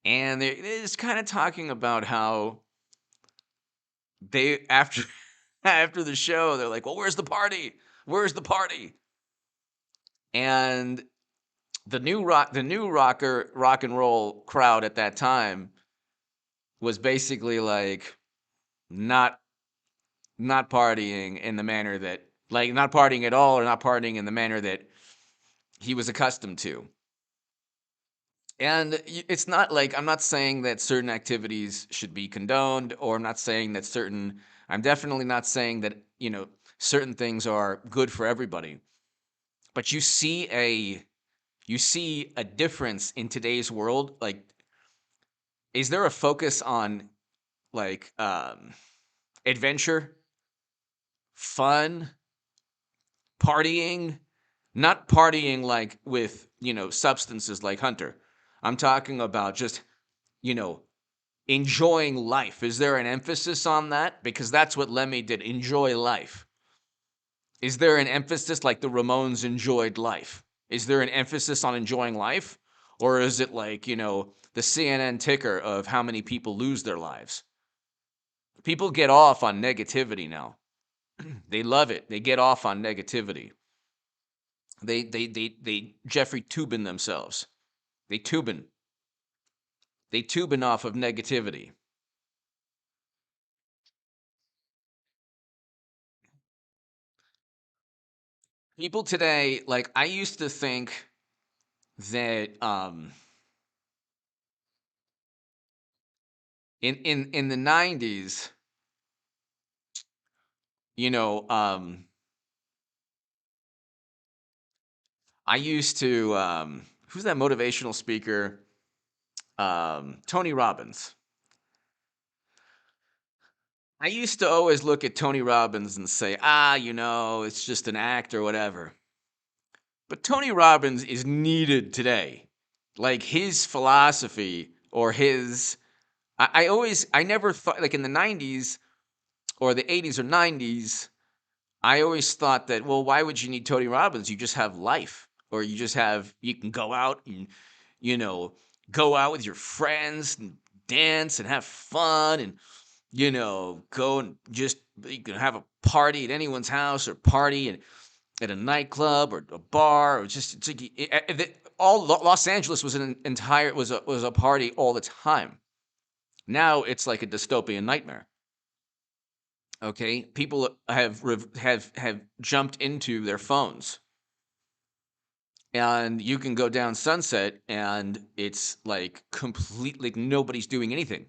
and they're just kind of talking about how they after after the show they're like, well, where's the party, and the new rock and roll crowd at that time was basically like not partying in the manner that, like, not partying at all, or not partying in the manner that he was accustomed to. And it's not like, I'm not saying that certain activities should be condoned, or I'm definitely not saying that, certain things are good for everybody. But you see a difference in today's world. Like, is there a focus on, like, adventure, fun, partying? Not partying like with, substances like Hunter. I'm talking about just, you know, enjoying life. Is there an emphasis on that? Because that's what Lemmy did, enjoy life. Is there an emphasis like the Ramones enjoyed life? Is there an emphasis on enjoying life? Or is it like, the CNN ticker of how many people lose their lives? People get off on negativity now. They love it. They get off on negativity. They Jeffrey Toobin themselves. They Toobin. They Toobin off of negativity. People today, like I used to think that in the 90s, you know, I used to who's that motivational speaker? Tony Robbins. I used to always look at Tony Robbins and say, it's just an act or whatever. But Tony Robbins is needed today. Like his philosophy or his I never thought like in the 90s or the 80s or 90s, I always thought that, well, why would you need Tony Robbins? You just have life, or you can go out and, you know, go out with your friends and dance and have fun and, go and just, you can have a party at anyone's house or party at a nightclub or a bar or just, it's like, all Los Angeles was was a party all the time. Now it's like a dystopian nightmare. Okay, people have jumped into their phones, and you can go down Sunset, and it's like completely nobody's doing anything.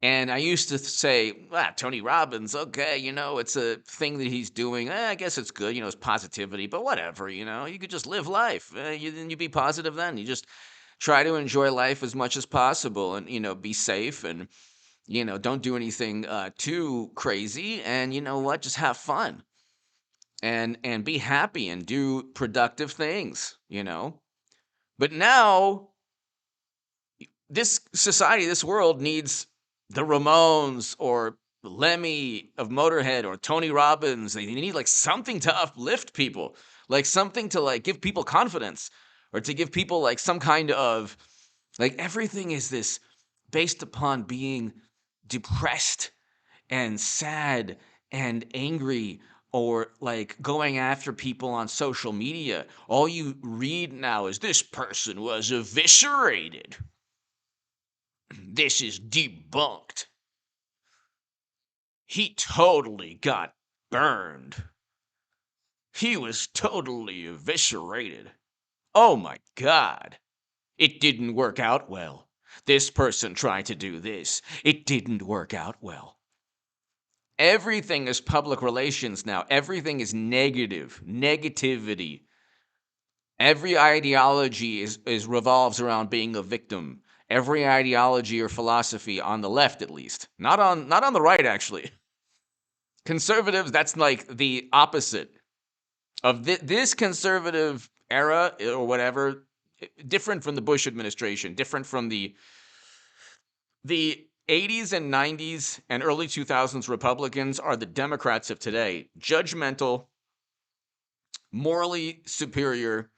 And I used to say, Tony Robbins, okay, it's a thing that he's doing. I guess it's good, it's positivity, but whatever, you could just live life. You be positive then. You just try to enjoy life as much as possible and, be safe and, don't do anything too crazy. And you know what? Just have fun and be happy and do productive things, But now this society, this world needs the Ramones or Lemmy of Motorhead or Tony Robbins. They need like something to uplift people, like something to like give people confidence or to give people like some kind of like everything is this based upon being depressed and sad and angry or like going after people on social media. All you read now is this person was eviscerated. This is debunked. He totally got burned. He was totally eviscerated. Oh my God. It didn't work out well. This person tried to do this. It didn't work out well. Everything is public relations now. Everything is negative. Negativity. Every ideology is revolves around being a victim. Every ideology or philosophy on the left, at least, not on the right, actually. Conservatives, that's like the opposite of this conservative era or whatever. Different from the Bush administration. Different from the 80s and 90s and early 2000s Republicans are the Democrats of today. Judgmental, morally superior.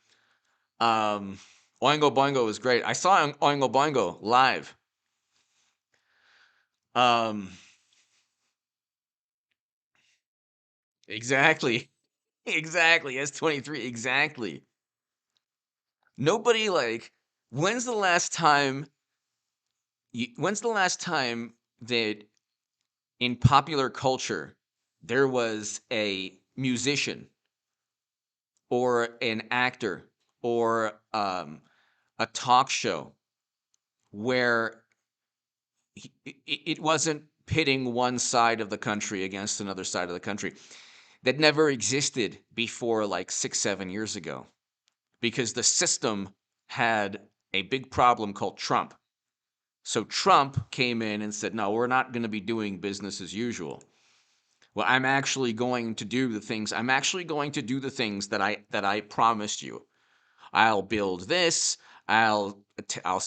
Oingo Boingo was great. I saw Oingo Boingo live. Exactly. Exactly. S23. Exactly. Nobody like, when's the last time that in popular culture there was a musician or an actor or a talk show where it wasn't pitting one side of the country against another side of the country? That never existed before like 6-7 years ago, because the system had a big problem called Trump. So Trump came in and said, no, we're not going to be doing business as usual. Well, I'm actually going to do the things that I promised you. I'll build this. I'll I'll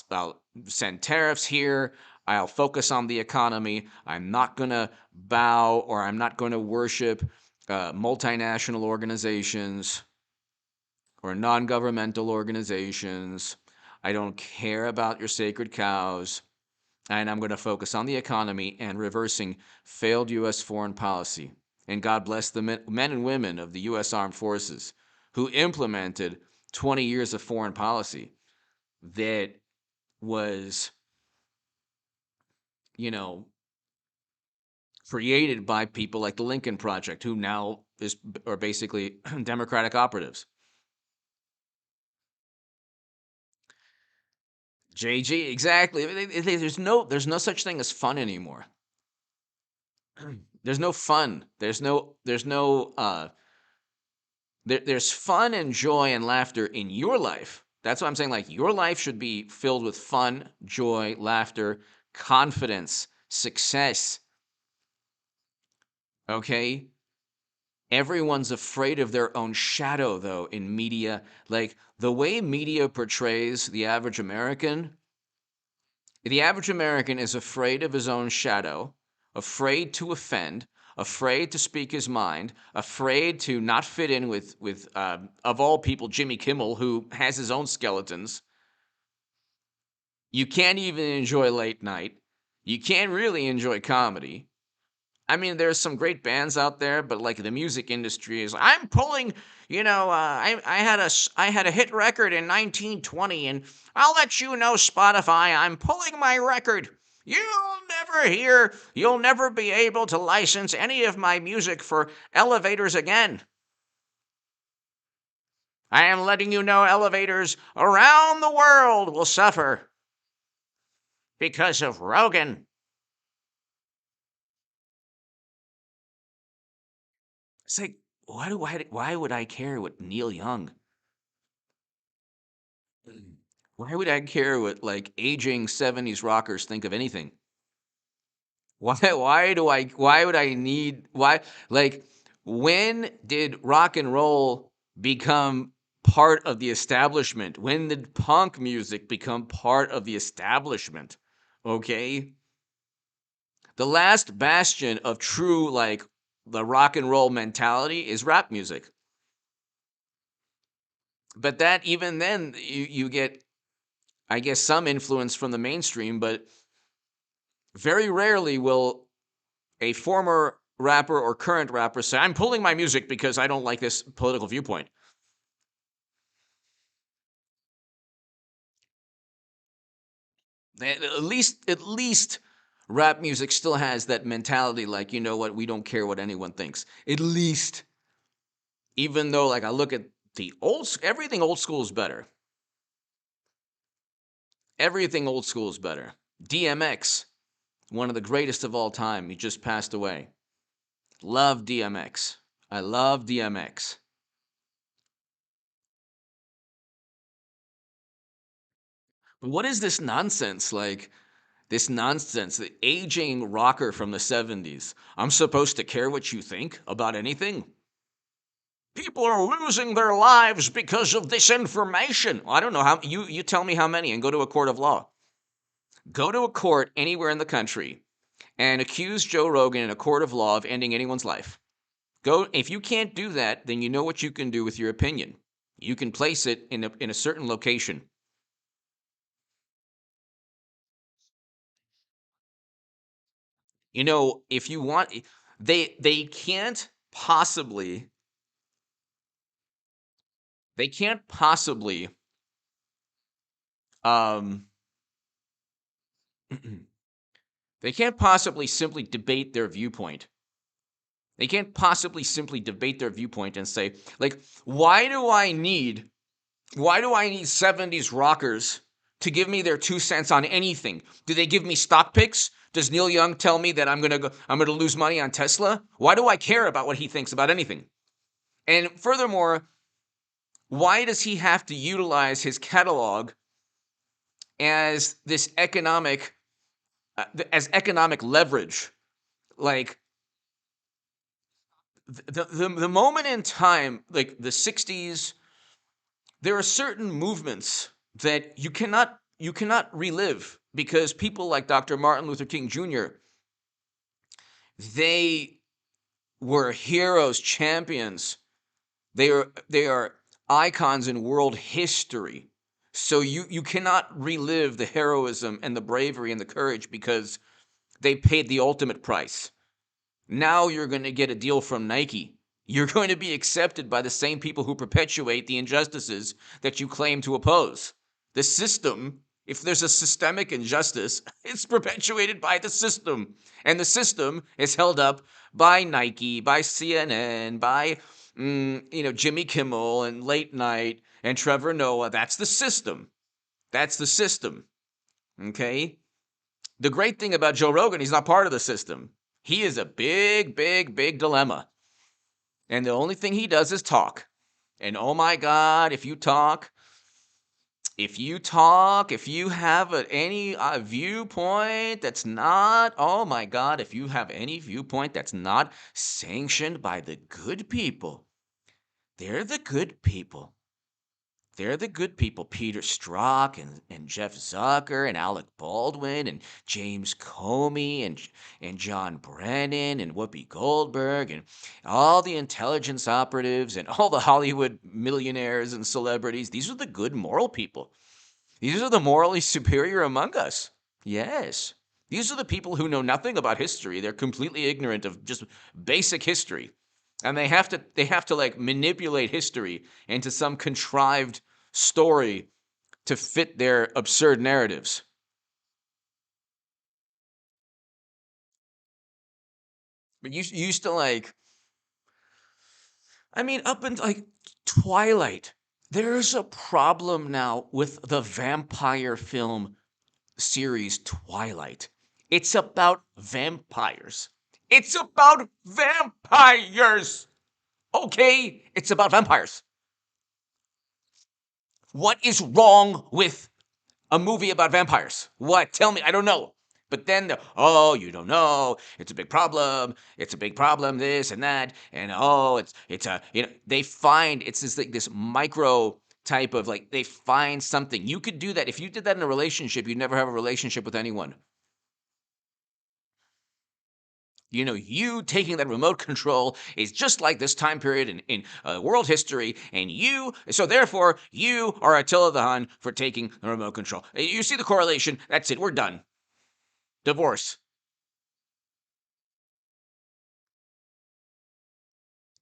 send tariffs here. I'll focus on the economy. I'm not going to bow or I'm not going to worship multinational organizations or non-governmental organizations. I don't care about your sacred cows. And I'm going to focus on the economy and reversing failed U.S. foreign policy. And God bless the men and women of the U.S. Armed Forces who implemented 20 years of foreign policy that was, created by people like the Lincoln Project, who now are basically Democratic operatives. JG, exactly. There's no such thing as fun anymore. There's no fun. There's fun and joy and laughter in your life. That's what I'm saying. Like, your life should be filled with fun, joy, laughter, confidence, success. Okay? Everyone's afraid of their own shadow, though, in media. Like, the way media portrays the average American is afraid of his own shadow, afraid to offend, afraid to speak his mind, afraid to not fit in with of all people, Jimmy Kimmel, who has his own skeletons. You can't even enjoy late night. You can't really enjoy comedy. I mean, there's some great bands out there, but like the music industry is, I'm pulling, I had a hit record in 1920, and I'll let you know, Spotify, I'm pulling my record. You'll never be able to license any of my music for elevators again. I am letting you know, elevators around the world will suffer because of Rogan. It's like, why would I care what Neil Young? Why would I care what like aging 70s rockers think of anything? Why would I need why like when did rock and roll become part of the establishment? When did punk music become part of the establishment? Okay? The last bastion of true like the rock and roll mentality is rap music. But that even then you get, I guess, some influence from the mainstream, but very rarely will a former rapper or current rapper say, I'm pulling my music because I don't like this political viewpoint. At least rap music still has that mentality, like, you know what, we don't care what anyone thinks. At least, even though, like, I look at everything old school is better. Everything old school is better. DMX, one of the greatest of all time, he just passed away. Love DMX. I love DMX. But what is this nonsense? Like, this nonsense, the aging rocker from the 70s. I'm supposed to care what you think about anything? People are losing their lives because of this information. Well, I don't know how. You tell me how many and go to a court of law. Go to a court anywhere in the country and accuse Joe Rogan in a court of law of ending anyone's life. If you can't do that, then you know what you can do with your opinion. You can place it in a certain location. If you want, they can't possibly they can't possibly um they can't possibly simply debate their viewpoint. They can't possibly simply debate their viewpoint and say, like, why do I need 70s rockers to give me their 2 cents on anything? Do they give me stock picks? Does Neil Young tell me that I'm going to lose money on Tesla? Why do I care about what he thinks about anything? And furthermore, why does he have to utilize his catalog as this economic leverage? Like, the moment in time, like the 60s, there are certain movements that you cannot you cannot relive, because people like Dr. Martin Luther King Jr., they were heroes, champions. They are icons in world history. So you cannot relive the heroism and the bravery and the courage, because they paid the ultimate price. Now you're going to get a deal from Nike. You're going to be accepted by the same people who perpetuate the injustices that you claim to oppose. The system, if there's a systemic injustice, it's perpetuated by the system. And the system is held up by Nike, by CNN, by Jimmy Kimmel and Late Night and Trevor Noah. That's the system. That's the system. Okay? The great thing about Joe Rogan, he's not part of the system. He is a big, big, big dilemma. And the only thing he does is talk. And oh my God, if you have any viewpoint that's not, oh my God, if you have any viewpoint that's not sanctioned by the good people, they're the good people. They're the good people. Peter Strzok and Jeff Zucker and Alec Baldwin and James Comey and John Brennan and Whoopi Goldberg and all the intelligence operatives and all the Hollywood millionaires and celebrities. These are the good moral people. These are the morally superior among us. Yes. These are the people who know nothing about history. They're completely ignorant of just basic history. And they have to like manipulate history into some contrived story to fit their absurd narratives. But you used to up in like Twilight, there's a problem now with the vampire film series Twilight. It's about vampires. It's about vampires. Okay? It's about vampires. What is wrong with a movie about vampires? What? Tell me. I don't know. But then, you don't know. It's a big problem. It's a big problem. This and that, and they find it's this micro type of they find something. You could do that if you did that in a relationship. You'd never have a relationship with anyone. You taking that remote control is just like this time period in world history, and so therefore, you are Attila the Hun for taking the remote control. You see the correlation? That's it. We're done. Divorce.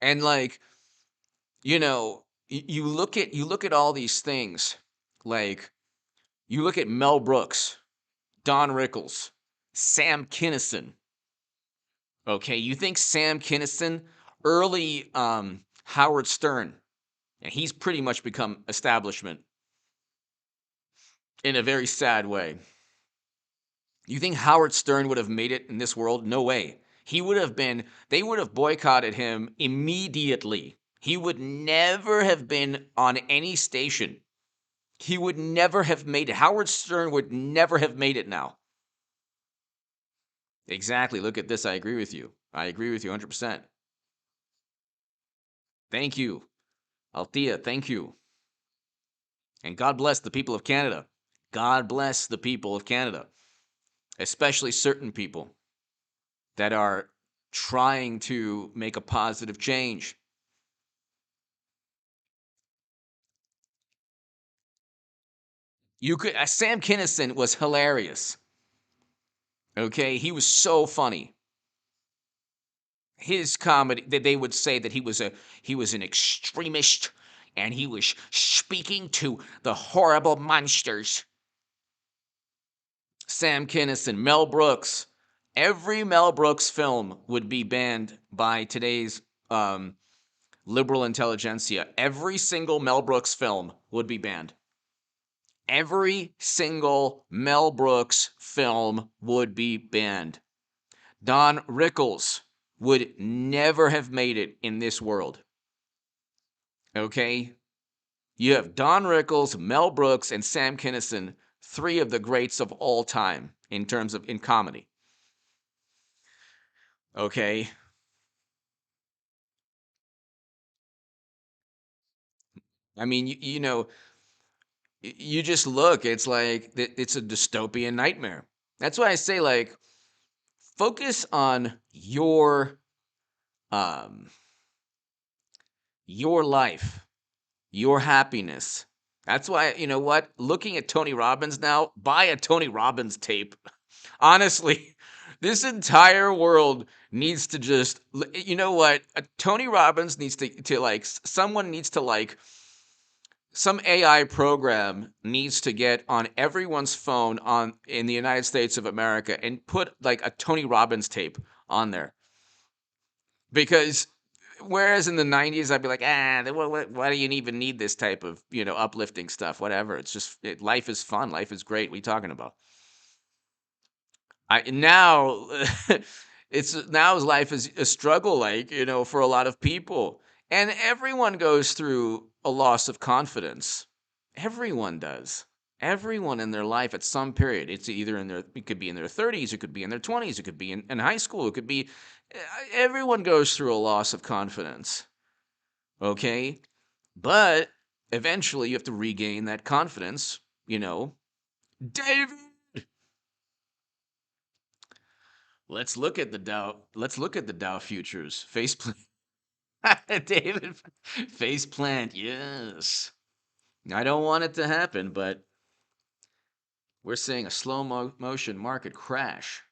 And you look at all these things, like you look at Mel Brooks, Don Rickles, Sam Kinison. Okay, you think Sam Kinison, early Howard Stern, and he's pretty much become establishment in a very sad way. You think Howard Stern would have made it in this world? No way. They would have boycotted him immediately. He would never have been on any station. He would never have made it. Howard Stern would never have made it now. Exactly. Look at this. I agree with you. I agree with you 100%. Thank you. Althea, thank you. And God bless the people of Canada. God bless the people of Canada, especially certain people that are trying to make a positive change. Sam Kinison was hilarious. Okay, he was so funny. His comedy, they would say that he was an extremist, and he was speaking to the horrible monsters. Sam Kinison, Mel Brooks. Every Mel Brooks film would be banned by today's liberal intelligentsia. Every single Mel Brooks film would be banned. Every single Mel Brooks film would be banned. Don Rickles would never have made it in this world. Okay? You have Don Rickles, Mel Brooks, and Sam Kinison, three of the greats of all time in terms of in comedy. Okay? I mean, you just look, it's like it's a dystopian nightmare. That's why I say, like, focus on um your life, your happiness. That's why, you know what? Looking at Tony Robbins now, buy a Tony Robbins tape. Honestly, this entire world needs to just, you know what? Tony Robbins needs to like, someone needs to like, some AI program needs to get on everyone's phone on in the United States of America and put like a Tony Robbins tape on there. Because whereas in the 90s, I'd be like, why do you even need this type of, uplifting stuff? Whatever. It's just, life is fun. Life is great. What are you talking about? Now, life is a struggle, like, for a lot of people. And everyone goes through a loss of confidence. Everyone does. Everyone in their life at some period. It's either it could be in their 30s, it could be in their 20s, it could be in high school, it could be, everyone goes through a loss of confidence. Okay? But eventually you have to regain that confidence, David! Let's look at the Dow. Let's look at the Dow futures. Faceplant. David, faceplant, yes. I don't want it to happen, but we're seeing a slow motion market crash.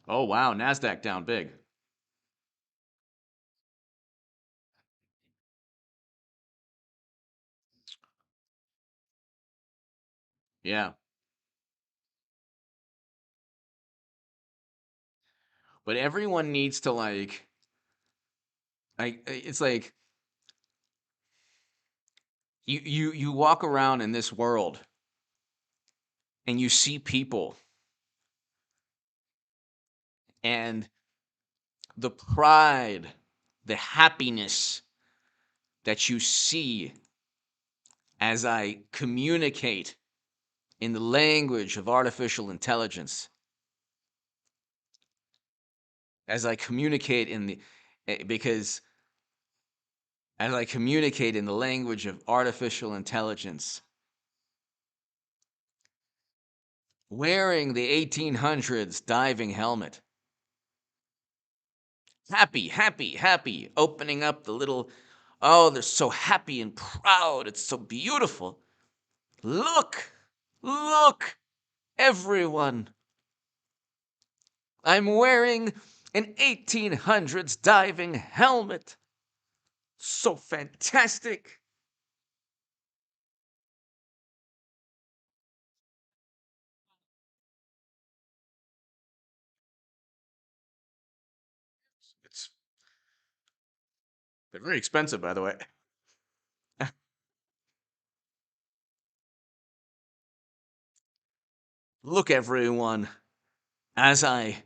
Oh, wow. NASDAQ down big. Yeah. But everyone needs to it's like you walk around in this world and you see people and the pride, the happiness that you see as I communicate in the language of artificial intelligence, as I communicate in the because as I communicate in the language of artificial intelligence, wearing the 1800s diving helmet, happy, happy, happy, opening up the little, oh, they're so happy and proud. It's so beautiful. Look, look, everyone. I'm wearing an 1800s diving helmet. So fantastic. It's they're very expensive, by the way. Look, everyone, as I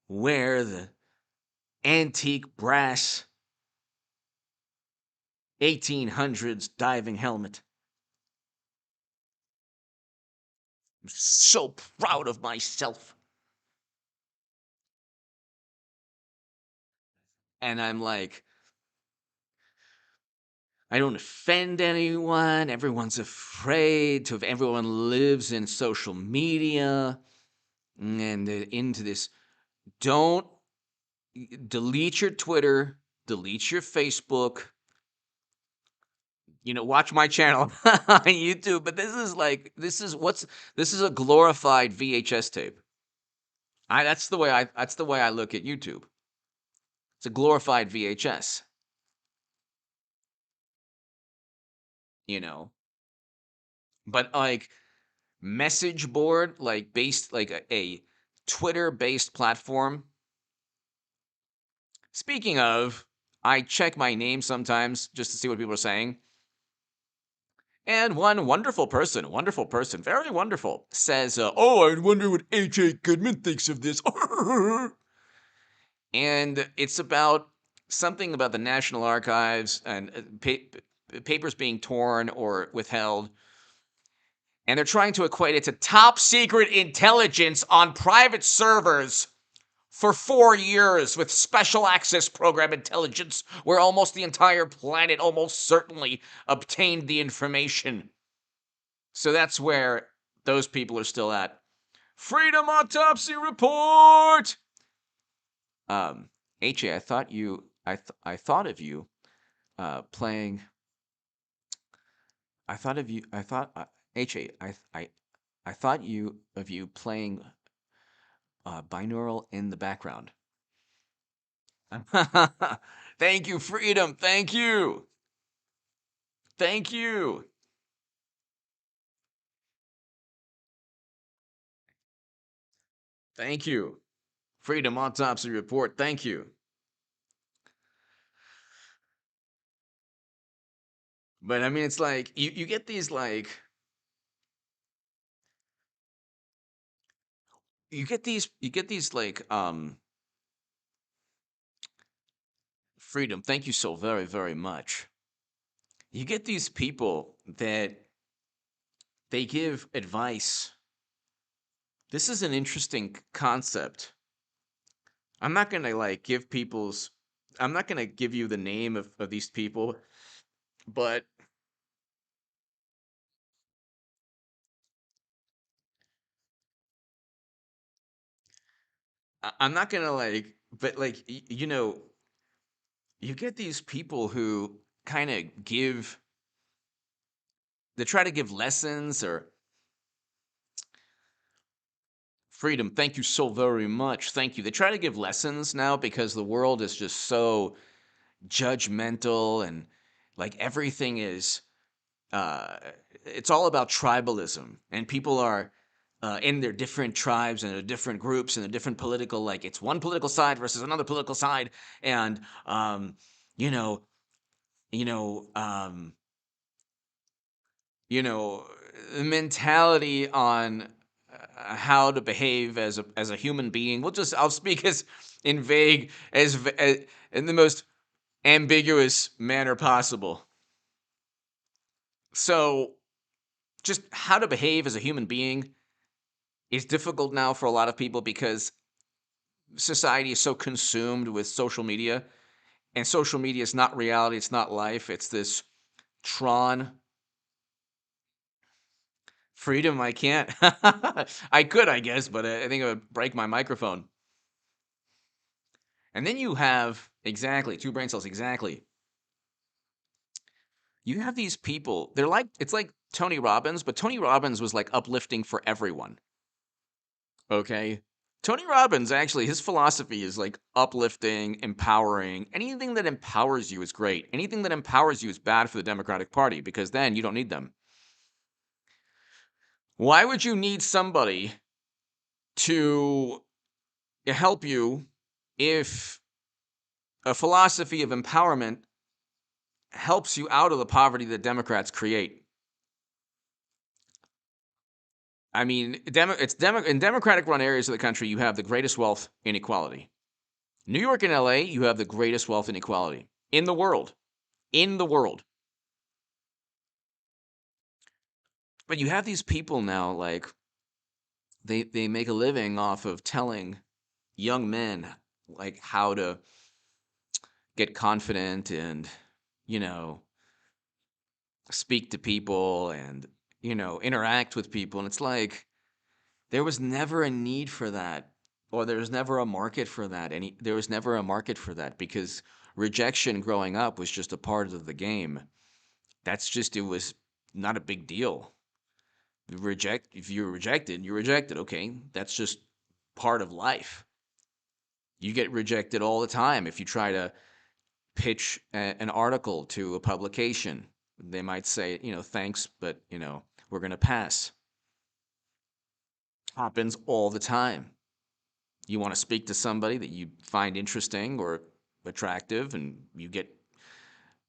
wear the antique brass 1800s diving helmet. I'm so proud of myself. And I'm like, I don't offend anyone. Everyone's afraid to. Everyone lives in social media and into this. Don't delete your Twitter, delete your Facebook. Watch my channel on YouTube. But this is a glorified VHS tape. That's the way I look at YouTube. It's a glorified VHS. You know, but like message board, like based like a Twitter based platform. Speaking of, I check my name sometimes just to see what people are saying. And one wonderful person, very wonderful, says, "Oh, I wonder what H.A. Goodman thinks of this." And it's about something about the National Archives and papers being torn or withheld. And they're trying to equate it to top secret intelligence on private servers. for 4 years with special access program intelligence, where almost the entire planet almost certainly obtained the information. So that's where those people are still at. Freedom Autopsy Report. HA, I thought I thought of you playing. I thought of you. I thought HA. I thought of you playing binaural in the background. Thank you, Freedom. Thank you. Thank you. Thank you. Freedom Autopsy Report. Thank you. But I mean, it's like you get these like you get these like Freedom. Thank you so very very much. You get these people that they give advice. This is an interesting concept. I'm not gonna like give people's. I'm not gonna give you the name of these people, but I'm not gonna like. But like you know, you get these people who kind of give. They try to give lessons or Freedom. Thank you so very much. Thank you. They try to give lessons now because the world is just so judgmental and like everything is uh it's all about tribalism and people are in their different tribes and their different groups and the different political like it's one political side versus another political side and you know you know you know the mentality on how to behave as a human being. I'll speak as in vague as in the most ambiguous manner possible. So, just how to behave as a human being is difficult now for a lot of people because society is so consumed with social media, and social media is not reality, it's not life, it's this Tron. Freedom, I can't. I could, I guess, but I think it would break my microphone. And then you have exactly two brain cells, exactly. You have these people, it's like Tony Robbins, but Tony Robbins was like uplifting for everyone. Okay. Tony Robbins, actually, his philosophy is like uplifting, empowering. Anything that empowers you is great. Anything that empowers you is bad for the Democratic Party because then you don't need them. Why would you need somebody to help you if a philosophy of empowerment helps you out of the poverty that Democrats create? I mean, in Democratic run areas of the country, you have the greatest wealth inequality. New York and LA, you have the greatest wealth inequality in the world. In the world. But you have these people now, like, they make a living off of telling young men, like, how to get confident and, you know, speak to people and, interact with people. And it's like, there was never a need for that, or there was never a market for that. There was never a market for that because rejection growing up was just a part of the game. It was not a big deal. If you're rejected, you're rejected. Okay, that's just part of life. You get rejected all the time if you try to pitch an article to a publication. They might say, thanks, but we're going to pass. Happens all the time. You want to speak to somebody that you find interesting or attractive and you get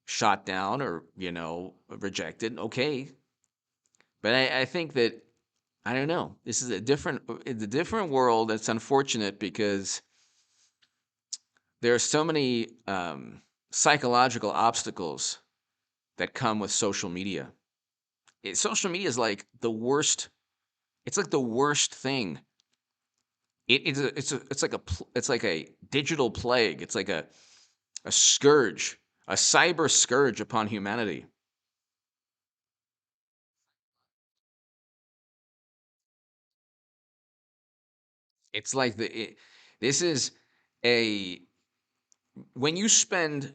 shot down or, rejected. Okay. But I think that, I don't know, this is it's a different world. It's unfortunate because there are so many psychological obstacles that come with social media. Social media is like the worst. It's like the worst thing it's like a digital plague. It's like a scourge, a cyber scourge upon humanity. It's like this is a when you spend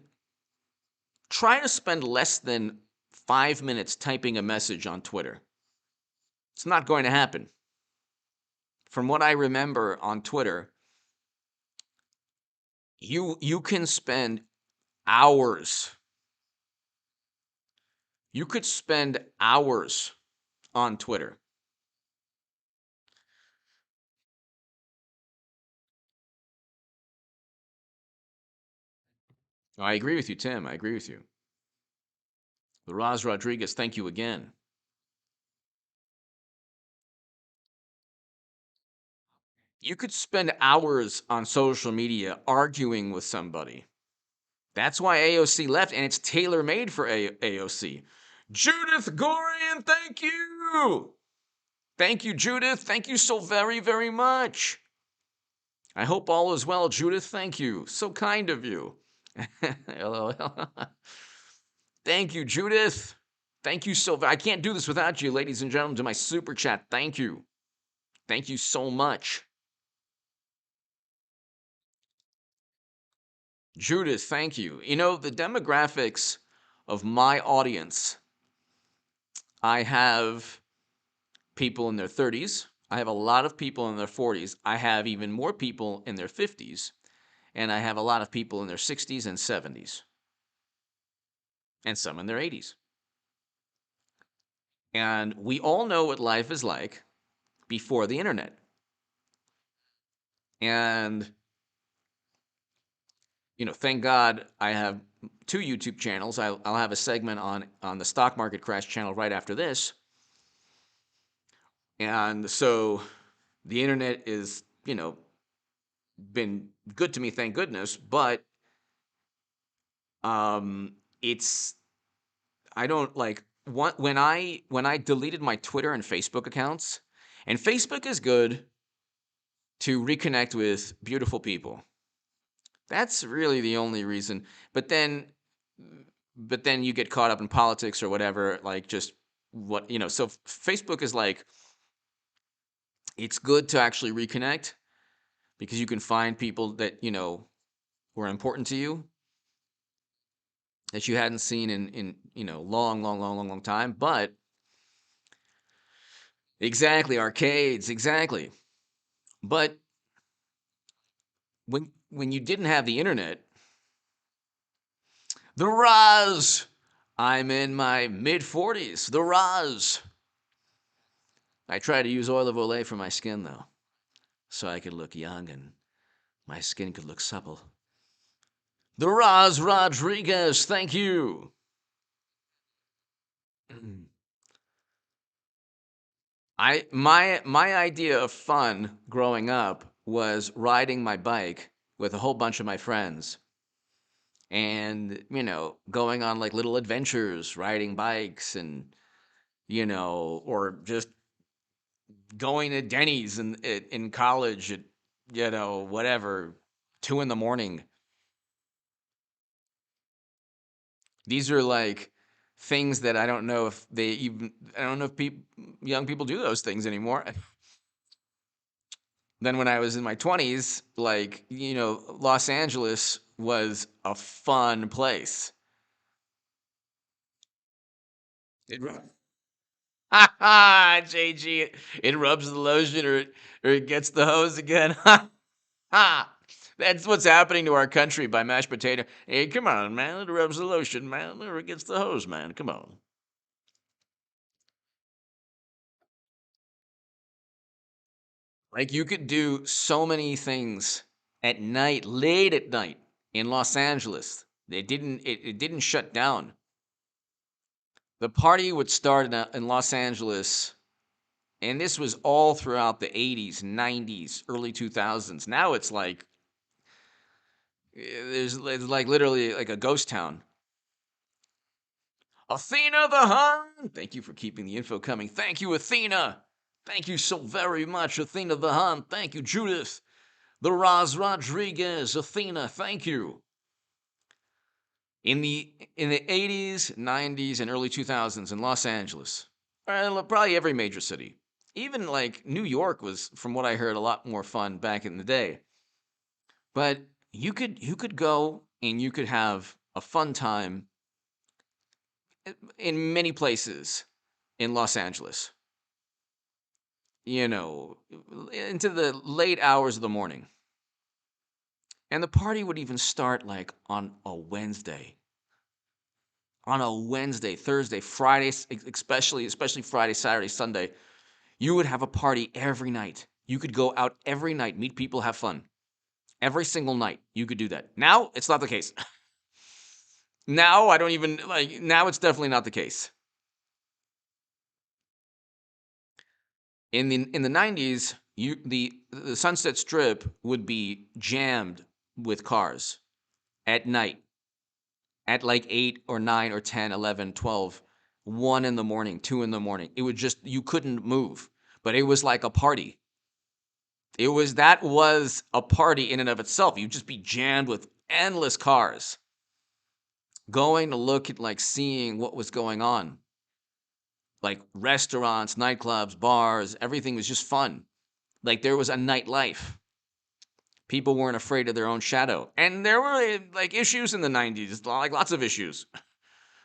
try to spend less than 5 minutes typing a message on Twitter. It's not going to happen. From what I remember on Twitter, you can spend hours. You could spend hours on Twitter. I agree with you, Tim. I agree with you. The Roz Rodriguez, thank you again. You could spend hours on social media arguing with somebody. That's why AOC left, and it's tailor made for AOC. Judith Gorian, thank you. Thank you, Judith. Thank you so very, very much. I hope all is well, Judith. Thank you. So kind of you. LOL. Thank you, Judith. Thank you so. I can't do this without you, ladies and gentlemen. To my super chat, thank you. Thank you so much. Judith, thank you. You know, the demographics of my audience, I have people in their 30s. I have a lot of people in their 40s. I have even more people in their 50s. And I have a lot of people in their 60s and 70s. And some in their 80s. And we all know what life is like before the internet. And, you know, thank God I have 2 YouTube channels. I'll have a segment on the stock market crash channel right after this. And so the internet is, you know, been good to me, thank goodness. But it's I don't like when I deleted my Twitter and Facebook accounts, and Facebook is good to reconnect with beautiful people. That's really the only reason. But then you get caught up in politics or whatever, like just what, you know, so Facebook is like, it's good to actually reconnect because you can find people that, you know, were important to you that you hadn't seen in you know, long time. But exactly, arcades, exactly. But when you didn't have the internet, the Roz, I'm in my mid-40s, the Roz. I try to use oil of Olay for my skin, though, so I could look young and my skin could look supple. The Roz Rodriguez, thank you. My idea of fun growing up was riding my bike with a whole bunch of my friends and, you know, going on like little adventures, riding bikes and, you know, or just going to Denny's in college at, you know, whatever, 2 in the morning. These are like things that I don't know if I don't know if young people do those things anymore. Then when I was in my 20s, like, you know, Los Angeles was a fun place. It ha ha, JG, it rubs the lotion or it gets the hose again. Ha ha. That's what's happening to our country by mashed potato. Hey, come on, man. It rubs the lotion, man, or it gets the hose, man. Come on. Like you could do so many things at night, late at night in Los Angeles. It didn't shut down. The party would start in Los Angeles, and this was all throughout the 80s, 90s, early 2000s. Now it's like there's like literally like a ghost town. Athena the Hun, thank you for keeping the info coming. Thank you, Athena. Thank you so very much, Athena the Hun. Thank you, Judith. The Roz Rodriguez, Athena, thank you. In the 80s, 90s, and early 2000s in Los Angeles, probably every major city, even like New York was, from what I heard, a lot more fun back in the day. But you could go and you could have a fun time in many places in Los Angeles. You know, into the late hours of the morning. And the party would even start like on a Wednesday. On a Wednesday, Thursday, Friday, especially Friday, Saturday, Sunday, you would have a party every night. You could go out every night, meet people, have fun. Every single night, you could do that. Now, it's not the case. Now, I don't even like. Now, it's definitely not the case. In the 90s, the Sunset Strip would be jammed with cars at night at like 8 or 9 or 10, 11, 12, 1 in the morning, 2 in the morning. It would just, you couldn't move, but it was like a party. That was a party in and of itself. You'd just be jammed with endless cars going to look at, like, seeing what was going on. Like restaurants, nightclubs, bars, everything was just fun. Like there was a nightlife. People weren't afraid of their own shadow. And there were like issues in the 90s, like lots of issues,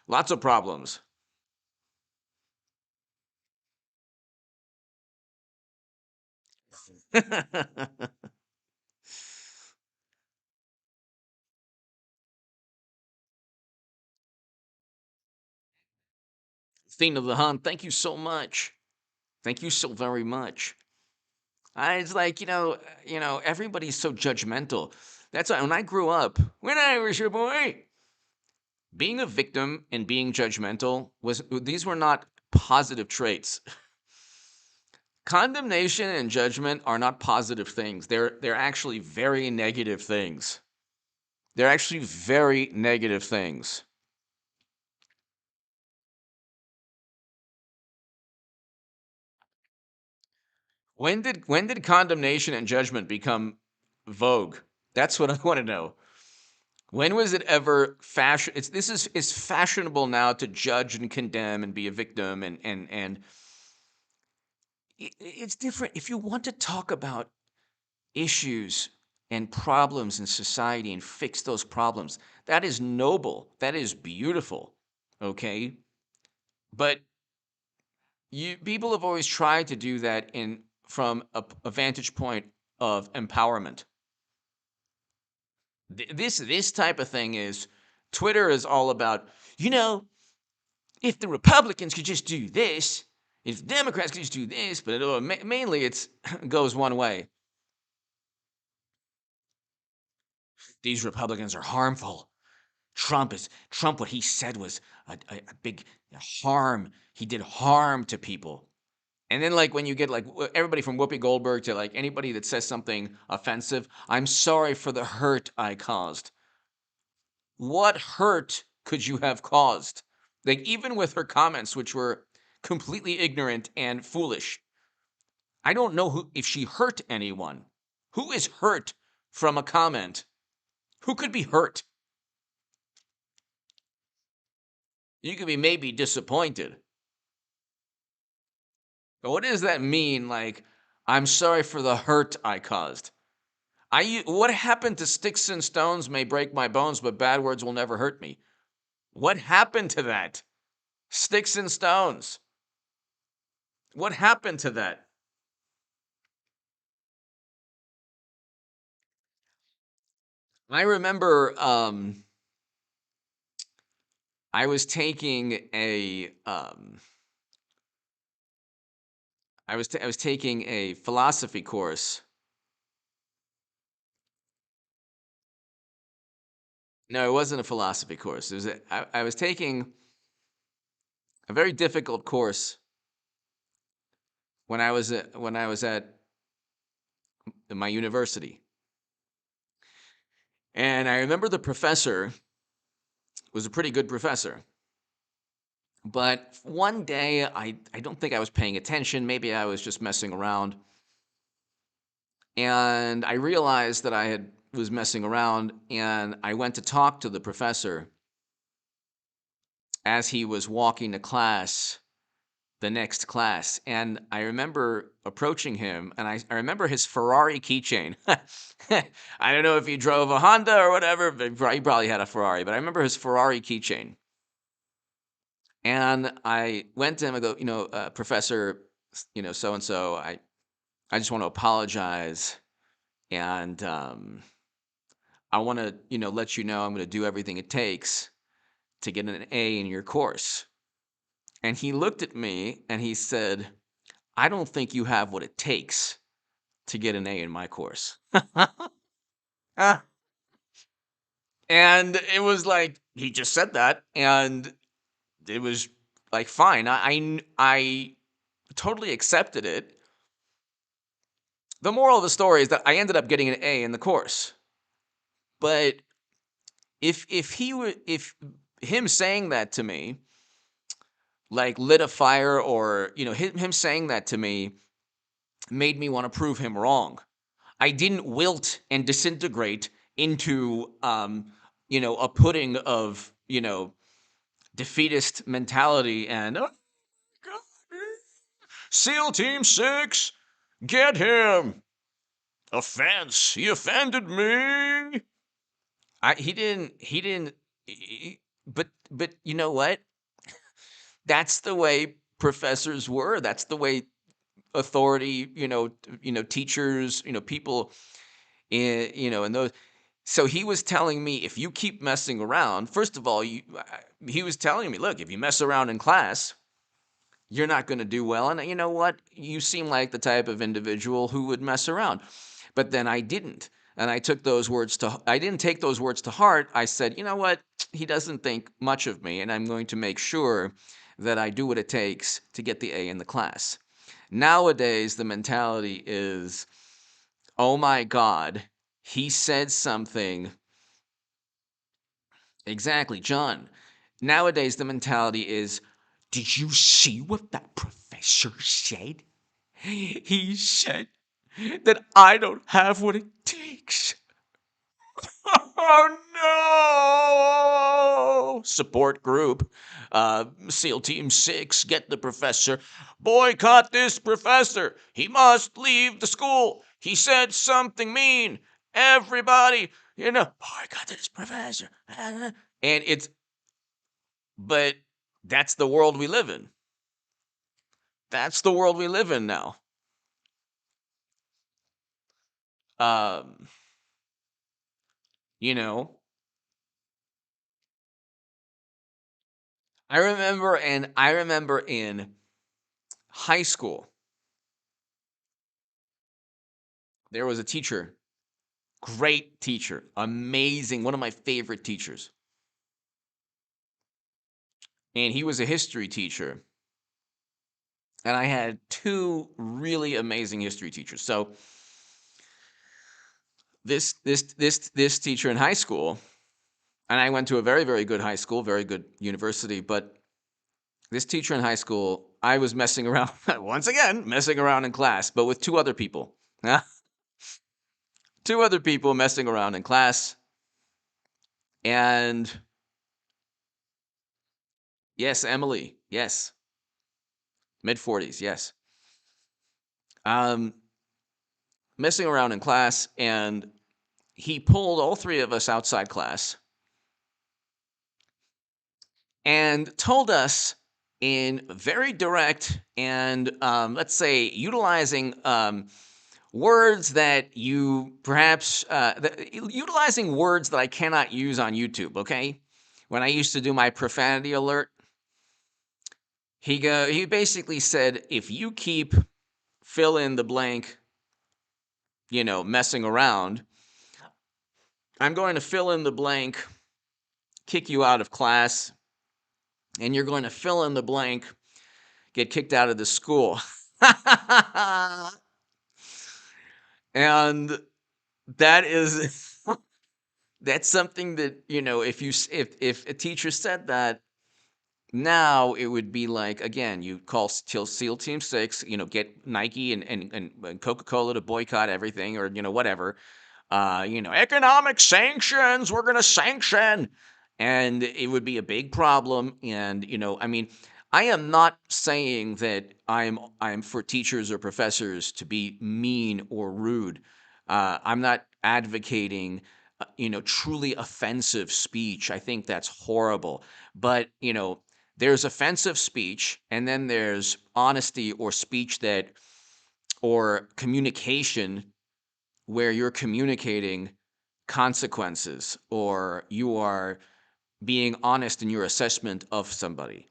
lots of problems. Theme of the Hunt, thank you so much. Thank you so very much. It's like, everybody's so judgmental. That's why when I grew up, when I was a boy, being a victim and being judgmental these were not positive traits. Condemnation and judgment are not positive things. They're actually very negative things. They're actually very negative things. When did condemnation and judgment become vogue? That's what I want to know. When was it ever fashion? It's fashionable now to judge and condemn and be a victim and it's different. If you want to talk about issues and problems in society and fix those problems, that is noble. That is beautiful. Okay? But people have always tried to do that from a vantage point of empowerment. This type of thing is Twitter is all about, if the Republicans could just do this, if Democrats could just do this, but mainly it goes one way. These Republicans are harmful. Trump, what he said was a big harm. He did harm to people. And then, like, when you get, like, everybody from Whoopi Goldberg to, like, anybody that says something offensive, I'm sorry for the hurt I caused. What hurt could you have caused? Like, even with her comments, which were completely ignorant and foolish, I don't know if she hurt anyone. Who is hurt from a comment? Who could be hurt? You could be maybe disappointed. But what does that mean? Like, I'm sorry for the hurt I caused. What happened to sticks and stones may break my bones, but bad words will never hurt me? What happened to that? Sticks and stones. What happened to that? I remember I was taking a I was taking a philosophy course. No, it wasn't a philosophy course. I was taking a very difficult course when I was at my university. And I remember the professor was a pretty good professor. But one day, I don't think I was paying attention. Maybe I was just messing around. And I realized that I was messing around, and I went to talk to the professor as he was walking to class, the next class. And I remember approaching him, and I remember his Ferrari keychain. I don't know if he drove a Honda or whatever, but he probably had a Ferrari, but I remember his Ferrari keychain. And I went to him, I go, Professor, so-and-so, I just want to apologize. And I want to, let you know I'm going to do everything it takes to get an A in your course. And he looked at me and he said, I don't think you have what it takes to get an A in my course. And it was like, he just said that. And it was like, fine. I totally accepted it. The moral of the story is that I ended up getting an A in the course. But if him saying that to me, like, lit a fire, or him saying that to me made me want to prove him wrong. I didn't wilt and disintegrate into a pudding of defeatist mentality and, oh God, SEAL Team 6, get him. Offense, he offended me. But you know what? That's the way professors were. That's the way authority, teachers, people, and those. So he was telling me, if you keep messing around, first of all, he was telling me, look, if you mess around in class, you're not going to do well. And you know what? You seem like the type of individual who would mess around. But then I didn't. And I didn't take those words to heart. I said, you know what? He doesn't think much of me, and I'm going to make sure that I do what it takes to get the A in the class. Nowadays, the mentality is, oh my God, he said something. Exactly, John. Nowadays, the mentality is, did you see what that professor said? He said that I don't have what it takes. Oh no! Support group. SEAL Team 6, get the professor. Boycott this professor. He must leave the school. He said something mean. Everybody, boycott this professor. But that's the world we live in. That's the world we live in now. Um, you know, I remember in high school, there was a teacher, great teacher, amazing, one of my favorite teachers. And he was a history teacher. And I had two really amazing history teachers. So this teacher in high school, and I went to a very, very good high school, very good university, but this teacher in high school, I was messing around, once again, messing around in class, but with two other people. Two other people messing around in class. And yes, Emily, yes. Mid-40s, yes. Messing around in class, and he pulled all three of us outside class and told us in very direct and, let's say, utilizing words that you perhaps, utilizing words that I cannot use on YouTube, okay? When I used to do my profanity alert, he basically said, if you keep fill in the blank, messing around, I'm going to fill in the blank, kick you out of class, and you're going to fill in the blank, get kicked out of the school. And that is that's something that, if a teacher said that, Now it would be like, again, you call till SEAL Team 6, get Nike and Coca-Cola to boycott everything, or whatever. Economic sanctions, we're going to sanction. And it would be a big problem. And, I mean, I am not saying that I'm for teachers or professors to be mean or rude. I'm not advocating, truly offensive speech. I think that's horrible. But, there's offensive speech, and then there's honesty or speech or communication where you're communicating consequences, or you are being honest in your assessment of somebody.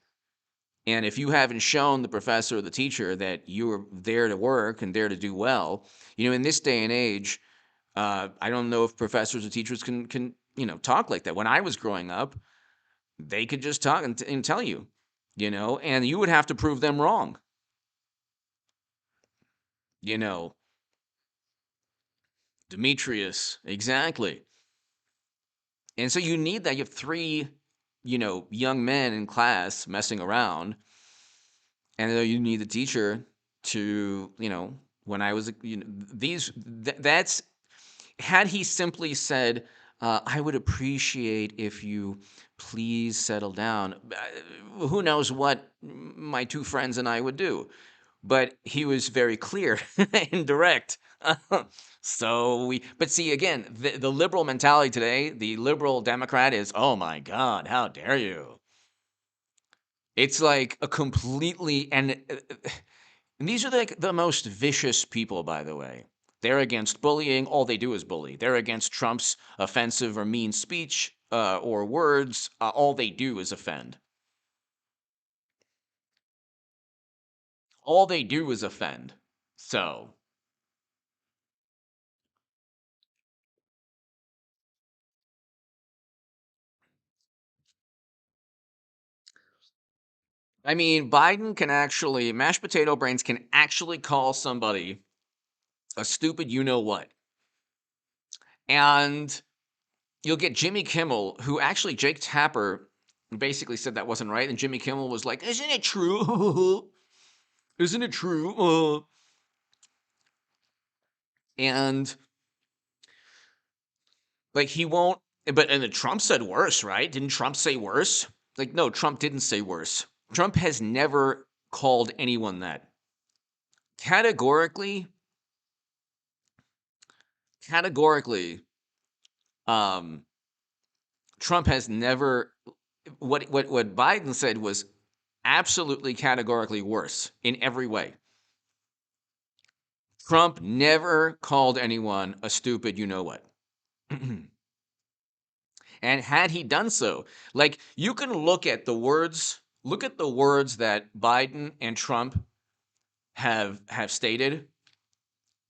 And if you haven't shown the professor or the teacher that you're there to work and there to do well, in this day and age, I don't know if professors or teachers can talk like that. When I was growing up, they could just talk and tell you, and you would have to prove them wrong. You know, Demetrius, exactly. And so you need that. You have three, young men in class messing around, and then you need the teacher to, when I was, that's, had he simply said, I would appreciate if you please settle down, who knows what my two friends and I would do. But he was very clear and direct. But see, again, the liberal mentality today, the liberal Democrat is, oh my God, how dare you? It's like a completely, and these are like the most vicious people, by the way. They're against bullying. All they do is bully. They're against Trump's offensive or mean speech or words. All they do is offend. All they do is offend. So, I mean, Biden can actually, mashed potato brains can actually call somebody a stupid you know what. And you'll get Jimmy Kimmel, who actually, Jake Tapper basically said that wasn't right. And Jimmy Kimmel was like, isn't it true? Isn't it true? And like he won't, and then Trump said worse, right? Didn't Trump say worse? Like, no, Trump didn't say worse. Trump has never called anyone that. Categorically, categorically, um, Trump has never, what Biden said was absolutely categorically worse in every way. Trump never called anyone a stupid you know what. And had he done so, like, you can look at the words that Biden and Trump have stated,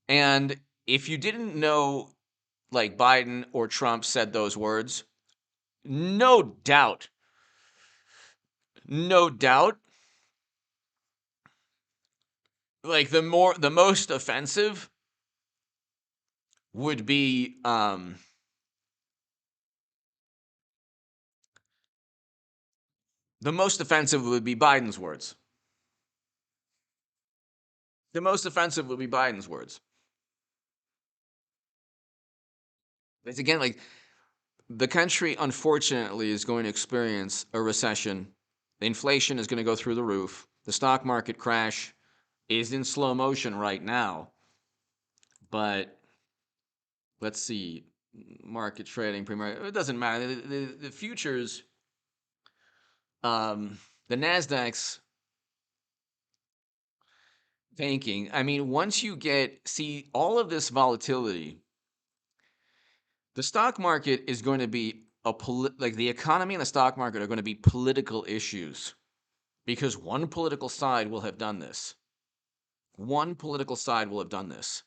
and if you didn't know, like, Biden or Trump said those words, no doubt, no doubt, like, the most offensive would be Biden's words. The most offensive would be Biden's words. It's, again, like, the country, unfortunately, is going to experience a recession. The inflation is going to go through the roof. The stock market crash is in slow motion right now. But let's see, market trading, it doesn't matter. The futures, the Nasdaq's tanking. I mean, once you see all of this volatility, the stock market is going to be like, the economy and the stock market are going to be political issues, because one political side will have done this. One political side will have done this.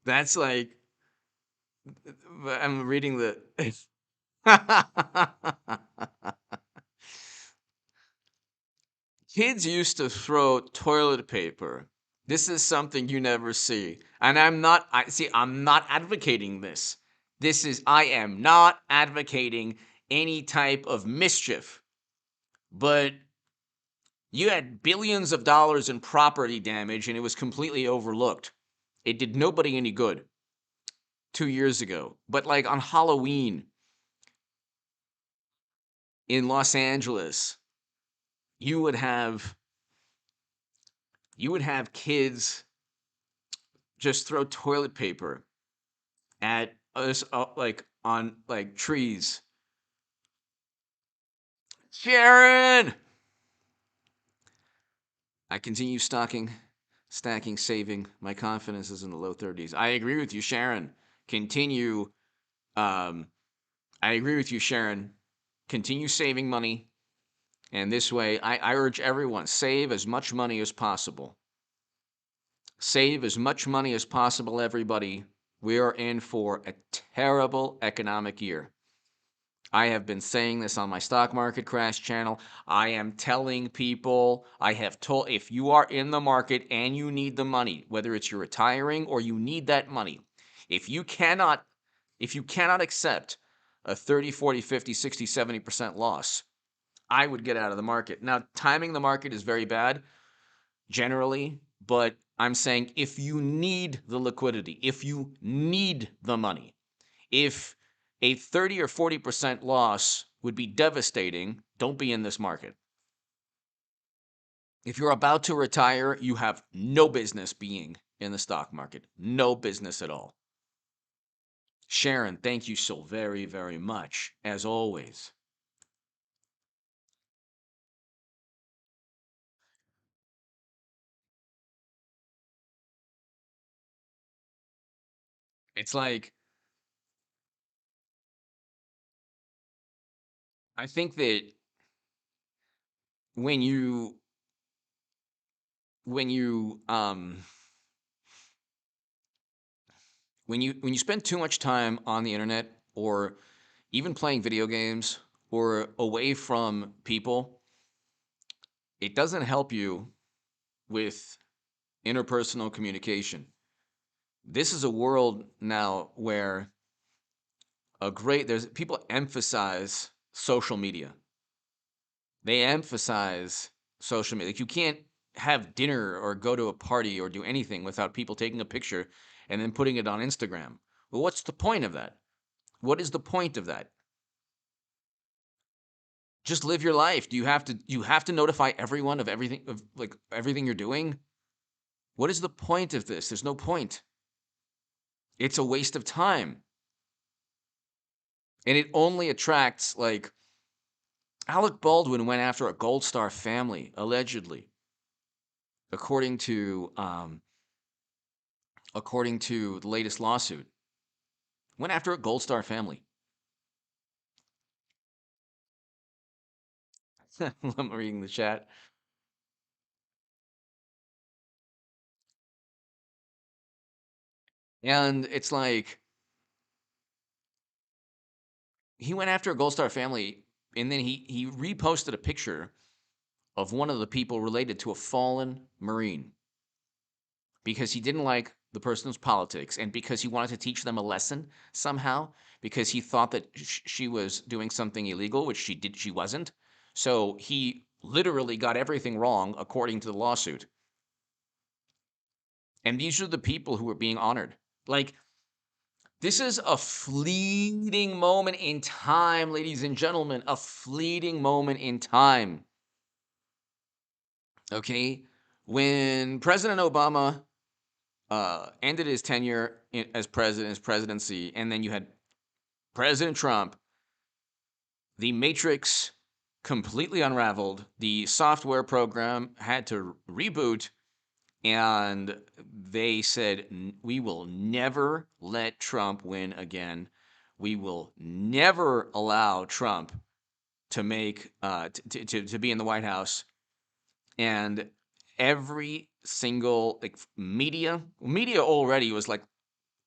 That's like, I'm reading the Kids used to throw toilet paper. This is something you never see. And I'm not advocating this. I am not advocating any type of mischief. But you had billions of dollars in property damage and it was completely overlooked. It did nobody any good 2 years ago. But like on Halloween in Los Angeles, you would have kids just throw toilet paper at us, like on like trees. Sharon, I continue stacking, saving. My confidence is in the low 30s. I agree with you, Sharon. Continue. Um, I agree with you, Sharon. Continue saving money, and this way, I urge everyone, save as much money as possible. Save as much money as possible, everybody. We are in for a terrible economic year. I have been saying this on my stock market crash channel. I am telling people, I have told, if you are in the market and you need the money, whether it's you're retiring or you need that money, if you cannot accept a 30, 40, 50, 60, 70% loss, I would get out of the market. Now, timing the market is very bad generally, but I'm saying if you need the liquidity, if you need the money, if a 30 or 40% loss would be devastating, don't be in this market. If you're about to retire, you have no business being in the stock market. No business at all. Sharon, thank you so very, very much, as always. It's like, I think that when you when you when you spend too much time on the internet or even playing video games or away from people, it doesn't help you with interpersonal communication. This is a world now where there's people emphasize social media. They emphasize social media. Like you can't have dinner or go to a party or do anything without people taking a picture and then putting it on Instagram. Well, what's the point of that? What is the point of that? Just live your life. Do you have to notify everyone of everything you're doing? What is the point of this? There's no point. It's a waste of time. And it only attracts like Alec Baldwin went after a Gold Star family, allegedly, according to the latest lawsuit. Went after a Gold Star family. I'm reading the chat. And it's like he went after a Gold Star family and then he reposted a picture of one of the people related to a fallen Marine because he didn't like the person's politics and because he wanted to teach them a lesson somehow because he thought that she was doing something illegal, which she wasn't. So he literally got everything wrong according to the lawsuit. And these are the people who are being honored. Like, this is a fleeting moment in time, ladies and gentlemen, a fleeting moment in time. Okay? When President Obama ended his tenure as president, his presidency, and then you had President Trump, the matrix completely unraveled. The software program had to reboot, and they said, we will never let Trump win again. We will never allow Trump to make to be in the White House. And every single media already was like,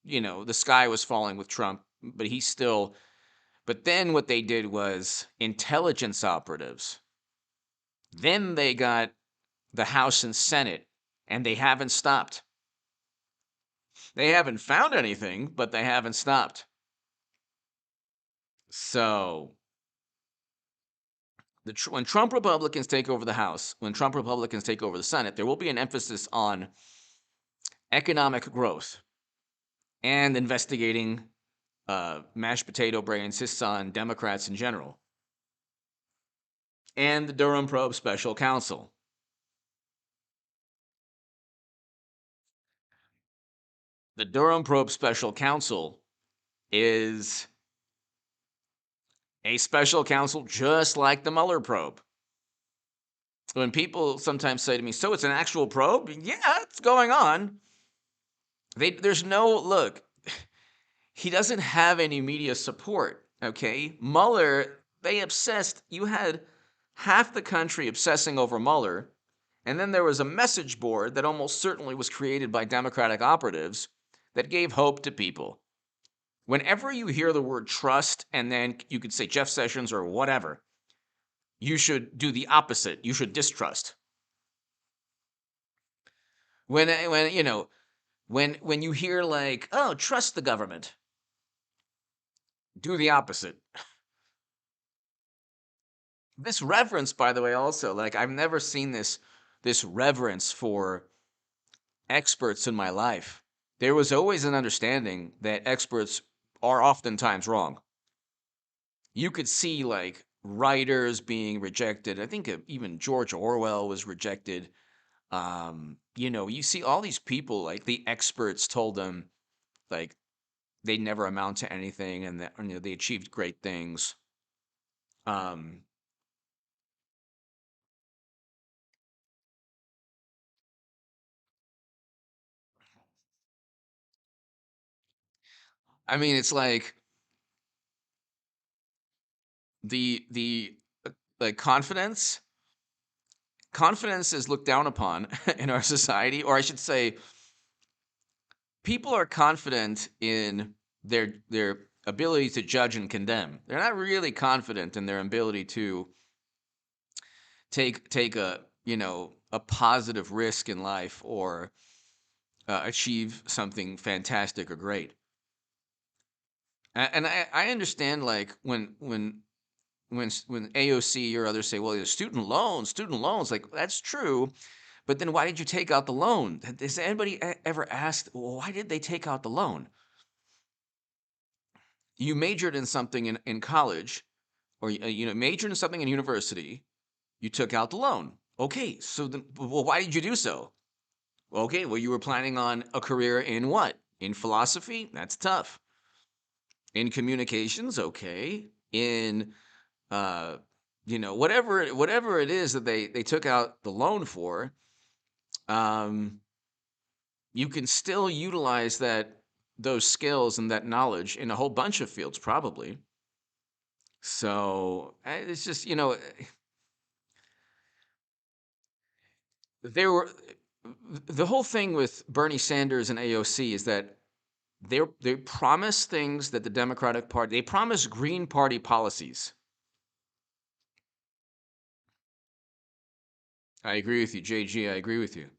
the sky was falling with Trump, but but then what they did was intelligence operatives Then they got the House and Senate, and they haven't stopped. They haven't found anything, but they haven't stopped. So when Trump Republicans take over the House, when Trump Republicans take over the Senate, there will be an emphasis on economic growth and investigating mashed potato brain insists on Democrats in general, and the Durham Probe Special Counsel. The Durham Probe Special Counsel is a special counsel just like the Mueller probe. When people sometimes say to me, so it's an actual probe? Yeah, it's going on. There's no, look, he doesn't have any media support, okay? Mueller, they obsessed, you had half the country obsessing over Mueller, and then there was a message board that almost certainly was created by Democratic operatives that gave hope to people. Whenever you hear the word trust, and then you could say Jeff Sessions or whatever, you should do the opposite. You should distrust. When you hear like, oh, trust the government, do the opposite. This reverence, by the way, also, like I've never seen this reverence for experts in my life. There was always an understanding that experts are oftentimes wrong. You could see like writers being rejected. I think even George Orwell was rejected. You see all these people, like the experts told them like they never amount to anything and that they achieved great things. I mean, it's like the like confidence is looked down upon in our society, or I should say people are confident in their ability to judge and condemn. They're not really confident in their ability to take a positive risk in life or achieve something fantastic or great. And I understand like when AOC or others say, well, there's student loans, like that's true. But then why did you take out the loan? Has anybody ever asked, well, why did they take out the loan? You majored in something in college, or majored in something in university. You took out the loan. Okay, so then, well, why did you do so? Okay, well, you were planning on a career in what? In philosophy? That's tough. In communications? Okay. In whatever it is that they took out the loan for, you can still utilize those skills and that knowledge in a whole bunch of fields, probably. So it's just the whole thing with Bernie Sanders and AOC is that they promise things that the Democratic Party, they promise Green Party policies. I agree with you, JG. I agree with you.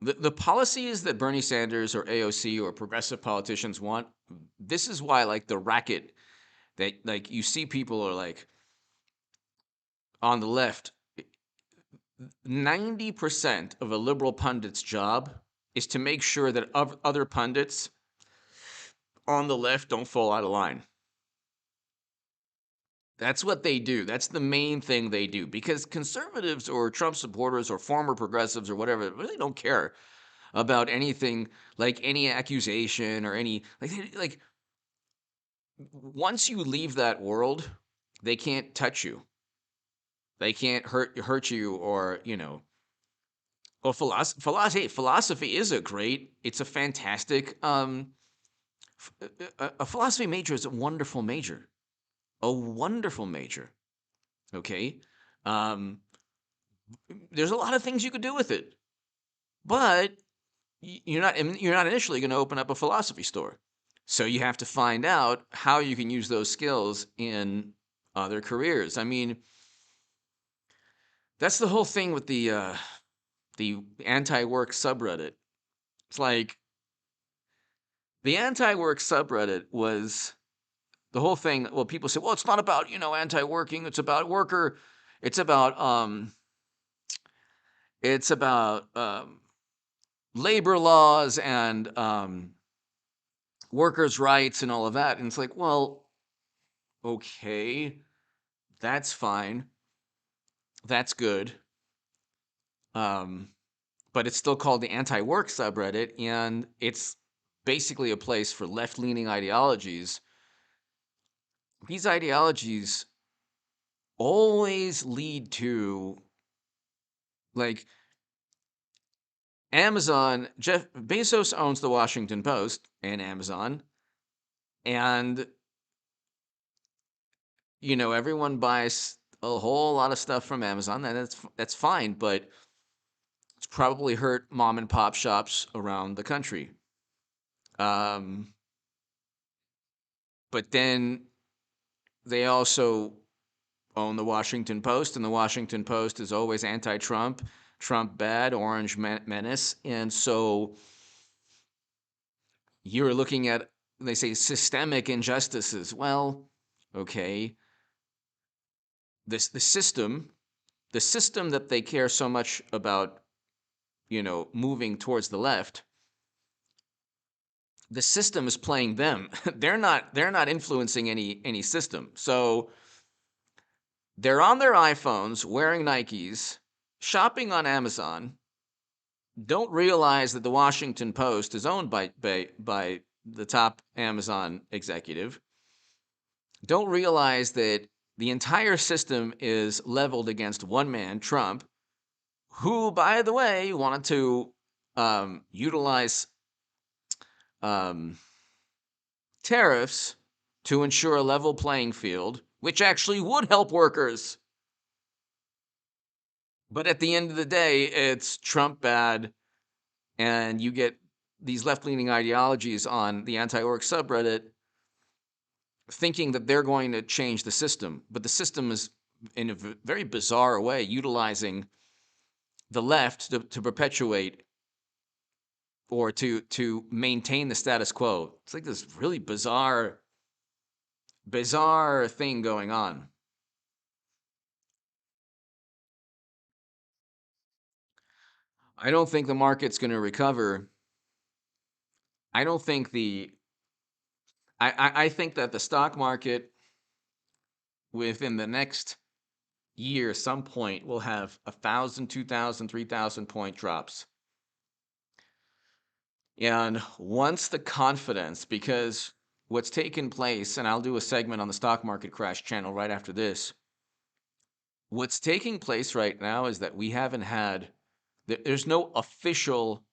The policies that Bernie Sanders or AOC or progressive politicians want, this is why, like the racket that like you see people are like on the left, 90% of a liberal pundit's job is to make sure that other pundits on the left don't fall out of line. That's what they do. That's the main thing they do, because conservatives or Trump supporters or former progressives or whatever really don't care about anything, like any accusation or any like once you leave that world, they can't touch you. They can't hurt you, or well, philosophy is it's a fantastic a philosophy major is a wonderful major. A wonderful major. Okay? There's a lot of things you could do with it. But you're not initially going to open up a philosophy store. So you have to find out how you can use those skills in other careers. I mean, That's the whole thing with the anti-work subreddit. It's like the anti-work subreddit was the whole thing. Well, people say, well, it's not about, anti-working. It's about worker. It's about it's about labor laws and workers' rights and all of that. And it's like, well, okay, that's fine. That's good. But it's still called the anti-work subreddit, and it's basically a place for left-leaning ideologies. These ideologies always lead to, like, Amazon. Jeff Bezos owns the Washington Post and Amazon, and everyone buys a whole lot of stuff from Amazon, and that's fine, but it's probably hurt mom and pop shops around the country. Um, but then they also own the Washington Post, and the Washington Post is always anti-Trump, Trump bad, orange menace, and so you're looking at, they say, systemic injustices. Well, okay, the system that they care so much about, moving towards the left, the system is playing them. they're not influencing any system. So they're on their iPhones, wearing Nikes, shopping on Amazon, don't realize that the Washington Post is owned by the top Amazon executive, don't realize that the entire system is leveled against one man, Trump, who, by the way, wanted to utilize tariffs to ensure a level playing field, which actually would help workers. But at the end of the day, it's Trump bad, and you get these left-leaning ideologies on the anti-work subreddit thinking that they're going to change the system. But the system is, in a very bizarre way, utilizing the left to perpetuate or to maintain the status quo. It's like this really bizarre thing going on. I don't think the market's going to recover. I don't think I think that the stock market within the next year, some point, will have 1,000, 2,000, 3,000 point drops. And once the confidence, because what's taken place, and I'll do a segment on the stock market crash channel right after this. What's taking place right now is that we haven't had, there's no official,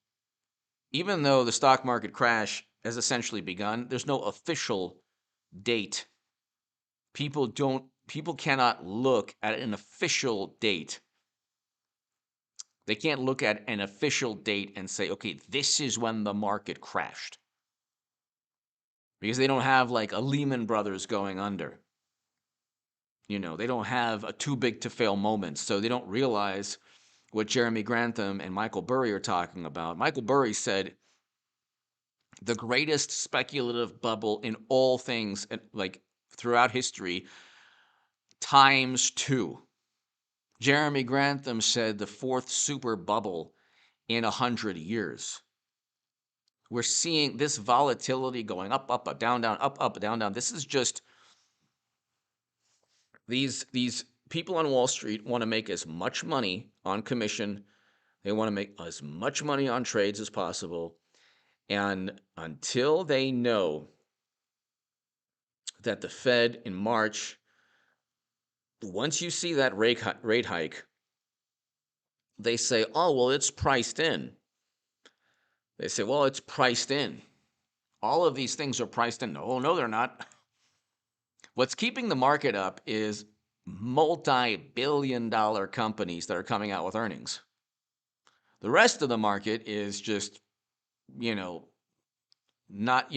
even though the stock market crash has essentially begun, there's no official date. People cannot look at an official date. They can't look at an official date and say, okay, this is when the market crashed. Because they don't have like a Lehman Brothers going under. They don't have a too big to fail moment. So they don't realize what Jeremy Grantham and Michael Burry are talking about. Michael Burry said the greatest speculative bubble in all things, like throughout history, ×2. Jeremy Grantham said the fourth super bubble in 100 years. We're seeing this volatility going up, up, up, down, down, up, up, down, down. This is just these people on Wall Street want to make as much money on commission. They want to make as much money on trades as possible. And until they know that the Fed in March, once you see that rate hike, they say, oh, well, it's priced in. They say, well, it's priced in. All of these things are priced in. No, they're not. What's keeping the market up is multi-billion-dollar companies that are coming out with earnings. The rest of the market is just, not,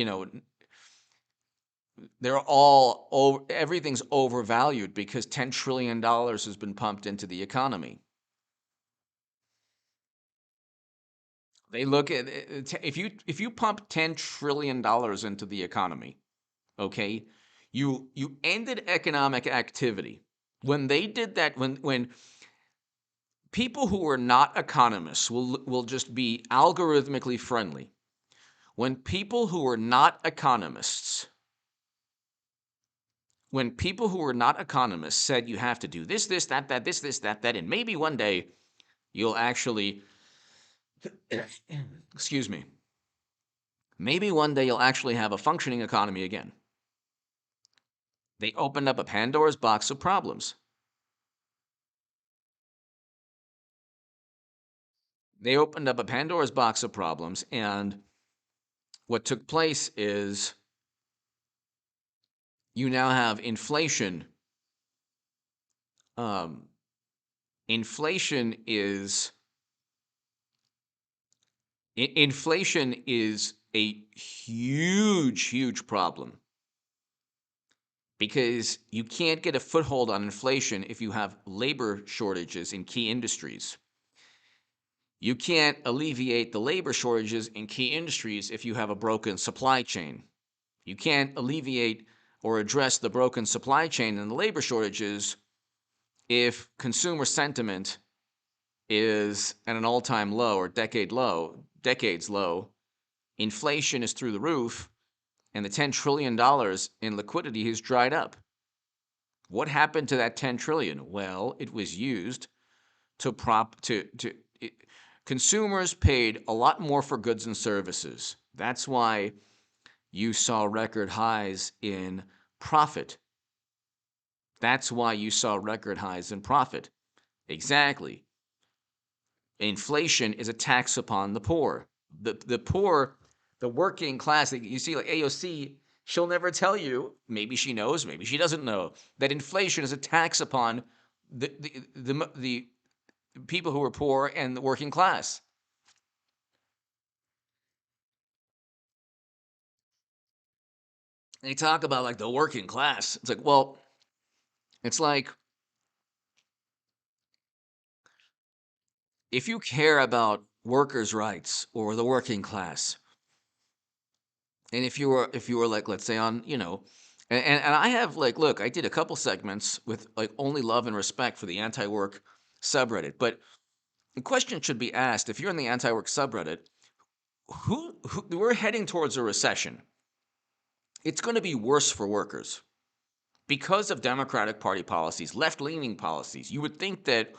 they're all over, everything's overvalued because $10 trillion has been pumped into the economy. They look at if you pump $10 trillion into the economy, okay, you ended economic activity. When they did that, when people who are not economists will just be algorithmically friendly. When people who are not economists, when people who are not economists said you have to do this, this, that, that, this, that, that, and maybe one day you'll actually, excuse me, maybe one day you'll actually have a functioning economy again. They opened up a Pandora's box of problems. They opened up a Pandora's box of problems, and what took place is you now have inflation. Um, inflation is inflation is a huge problem because you can't get a foothold on inflation if you have labor shortages in key industries. You can't alleviate the labor shortages in key industries if you have a broken supply chain. You can't alleviate or address the broken supply chain and the labor shortages if consumer sentiment is at an all-time low or decades low, inflation is through the roof, and the $10 trillion in liquidity has dried up. What happened to that 10 trillion? Well, it was used to consumers paid a lot more for goods and services. That's why you saw record highs in profit. That's why you saw record highs in profit. Exactly. Inflation is a tax upon the poor. The poor, the working class, you see, like AOC, she'll never tell you, maybe she knows, maybe she doesn't know, that inflation is a tax upon the people who are poor and the working class. They talk about like the working class. It's like, well, it's like if you care about workers' rights or the working class, and if you were like, let's say on, and I have like, look, I did a couple segments with like only love and respect for the anti-work subreddit, but the question should be asked, if you're in the anti-work subreddit, who we're heading towards a recession. It's going to be worse for workers because of Democratic Party policies, left-leaning policies. You would think that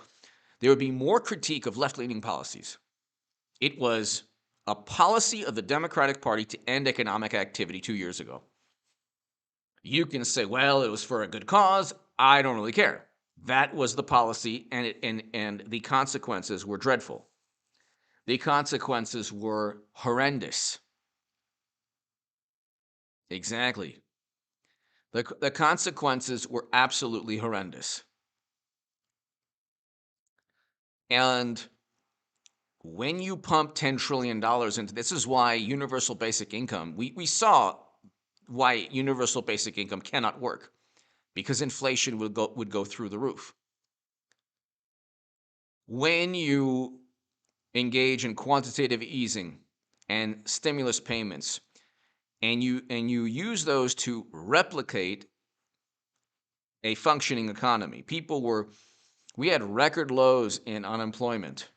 there would be more critique of left-leaning policies. It was a policy of the Democratic Party to end economic activity 2 years ago. You can say, well, it was for a good cause. I don't really care. That was the policy, and the consequences were dreadful. The consequences were horrendous. Exactly. The consequences were absolutely horrendous. And when you pump $10 trillion into this is why universal basic income, we saw why universal basic income cannot work, because inflation would go through the roof. When you engage in quantitative easing and stimulus payments, and you use those to replicate a functioning economy, we had record lows in unemployment.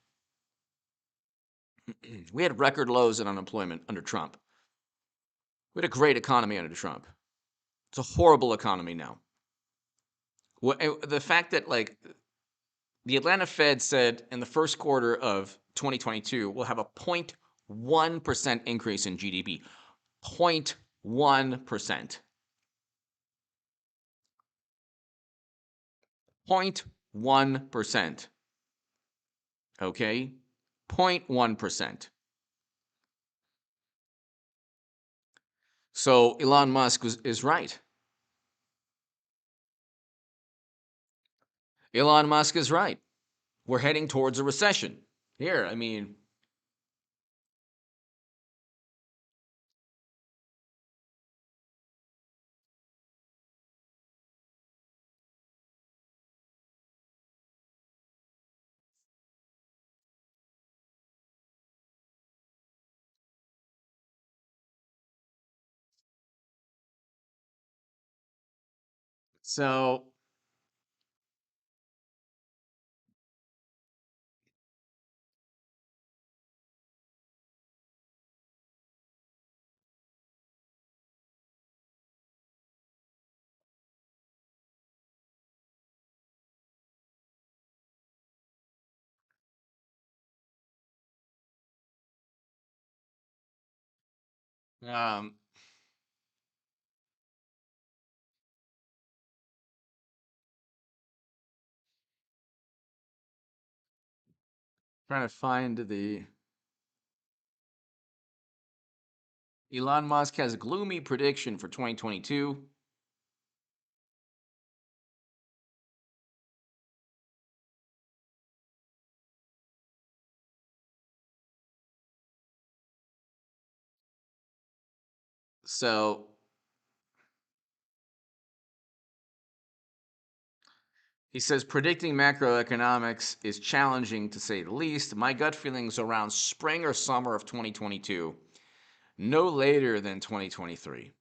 We had record lows in unemployment under Trump. We had a great economy under Trump. It's a horrible economy now. The fact that like the Atlanta Fed said in the first quarter of 2022 we'll have a 0.1% increase in GDP. 0.1%. 0.1%. Okay? 0.1%. So Elon Musk is right. Elon Musk is right. We're heading towards a recession. Here, I mean, So, um, trying to find the Elon Musk has a gloomy prediction for 2022. So, he says predicting macroeconomics is challenging to say the least. My gut feelings around spring or summer of 2022, no later than 2023.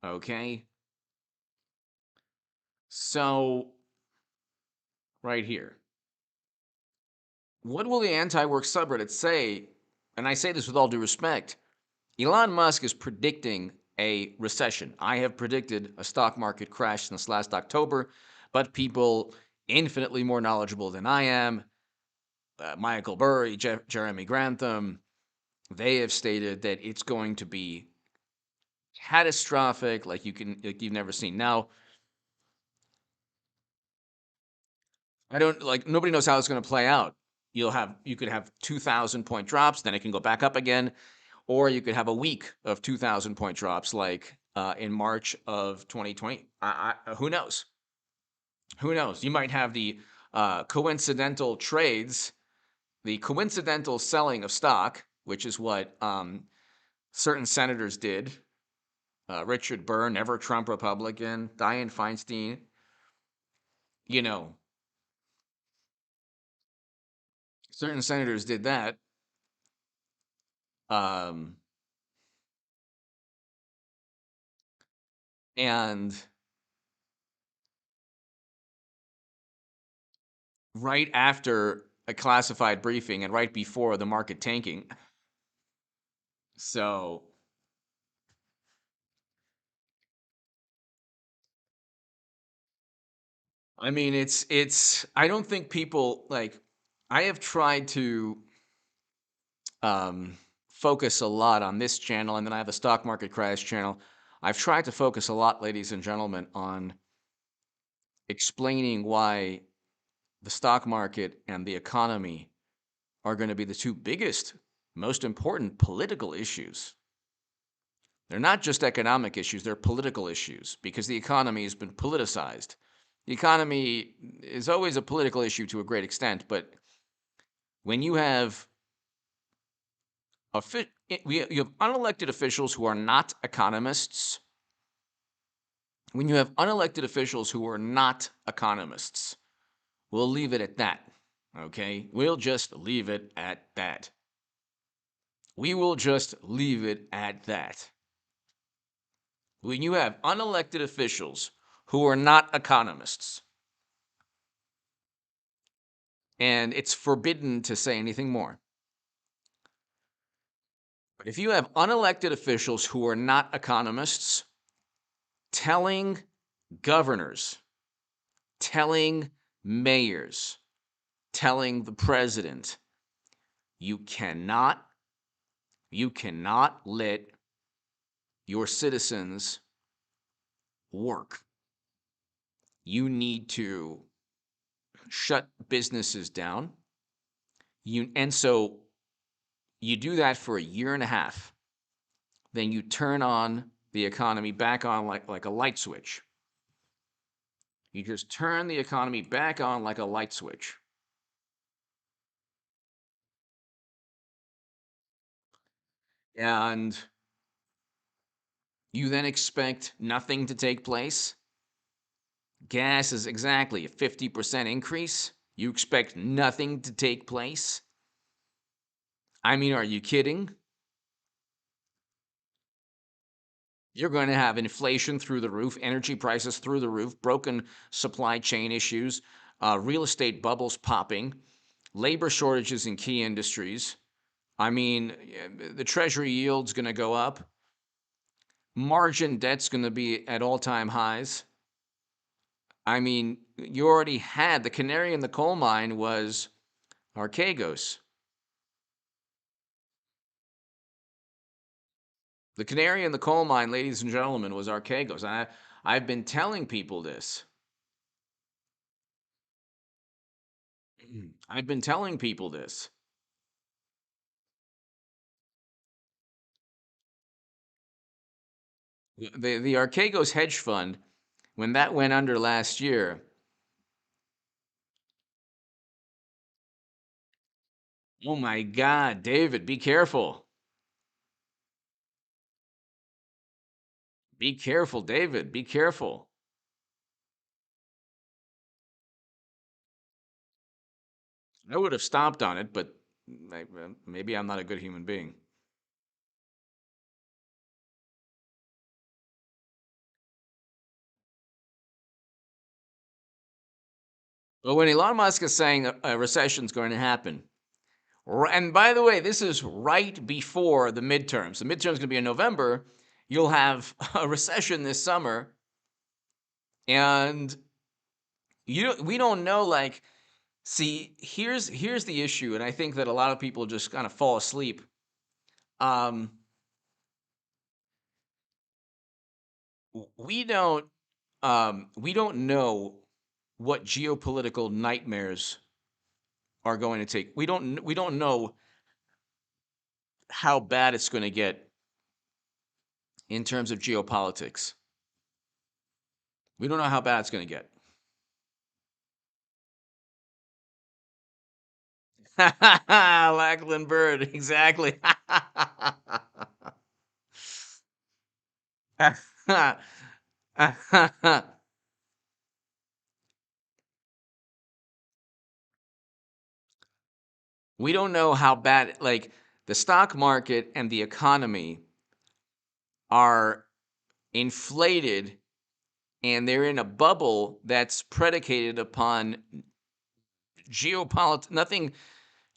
Okay? So, right here. What will the anti work subreddit say? And I say this with all due respect. Elon Musk is predicting a recession. I have predicted a stock market crash since last October, but people infinitely more knowledgeable than I am, Michael Burry, Jeremy Grantham, they have stated that it's going to be catastrophic, like you've never seen. Now, I don't like nobody knows how it's going to play out. You could have 2,000 point drops, then it can go back up again, or you could have a week of 2,000 point drops, like in March of 2020. Who knows? Who knows? You might have the coincidental trades, the coincidental selling of stock, which is what certain senators did. Richard Burr, never Trump Republican, Dianne Feinstein, you know, certain senators did that. Um, and right after a classified briefing and right before the market tanking. So, I mean, I don't think people like, I have tried to um, focus a lot on this channel, and then I have a stock market crash channel. I've tried to focus a lot, ladies and gentlemen, on explaining why the stock market and the economy are going to be the two biggest, most important political issues. They're not just economic issues, they're political issues because the economy has been politicized. The economy is always a political issue to a great extent, but when you have you have unelected officials who are not economists, when you have unelected officials who are not economists, we'll leave it at that. Okay? We'll just leave it at that. We will just leave it at that. When you have unelected officials who are not economists, and it's forbidden to say anything more. But if you have unelected officials who are not economists telling governors, telling mayors, telling the president, you cannot let your citizens work. You need to shut businesses down. And so you do that for a year and a half. Then you turn on the economy back on like a light switch. You just turn the economy back on like a light switch. And you then expect nothing to take place. Gas is exactly a 50% increase. You expect nothing to take place. I mean, are you kidding? You're going to have inflation through the roof, energy prices through the roof, broken supply chain issues, real estate bubbles popping, labor shortages in key industries. I mean, the treasury yield's going to go up. Margin debt's going to be at all-time highs. I mean, you already had the canary in the coal mine was Archegos. The canary in the coal mine, ladies and gentlemen, was Archegos. I've been telling people this. I've been telling people this. The Archegos hedge fund, when that went under last year, oh my God, David, be careful. Be careful, David, be careful. I would have stomped on it, but maybe I'm not a good human being. But when Elon Musk is saying a recession is going to happen, and by the way, this is right before the midterms. The midterms going to be in November. You'll have a recession this summer, and we don't know. Like, see, here's the issue, and I think that a lot of people just kind of fall asleep. We don't know what geopolitical nightmares are going to take. We don't know how bad it's going to get in terms of geopolitics. We don't know how bad it's going to get. Lachlan Bird, exactly. We don't know how bad, like, the stock market and the economy are inflated, and they're in a bubble that's predicated upon geopolitics, nothing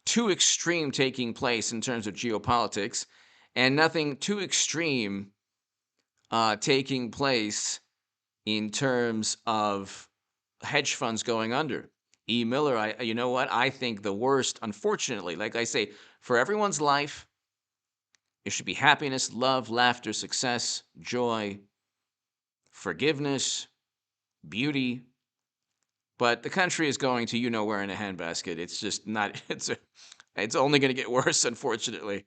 too extreme taking place in terms of geopolitics, and nothing too extreme taking place in terms of hedge funds going under. E. Miller, you know what? I think the worst, unfortunately, like I say, for everyone's life, it should be happiness, love, laughter, success, joy, forgiveness, beauty. But the country is going to, you know, where in a handbasket. It's just not. It's only going to get worse, unfortunately.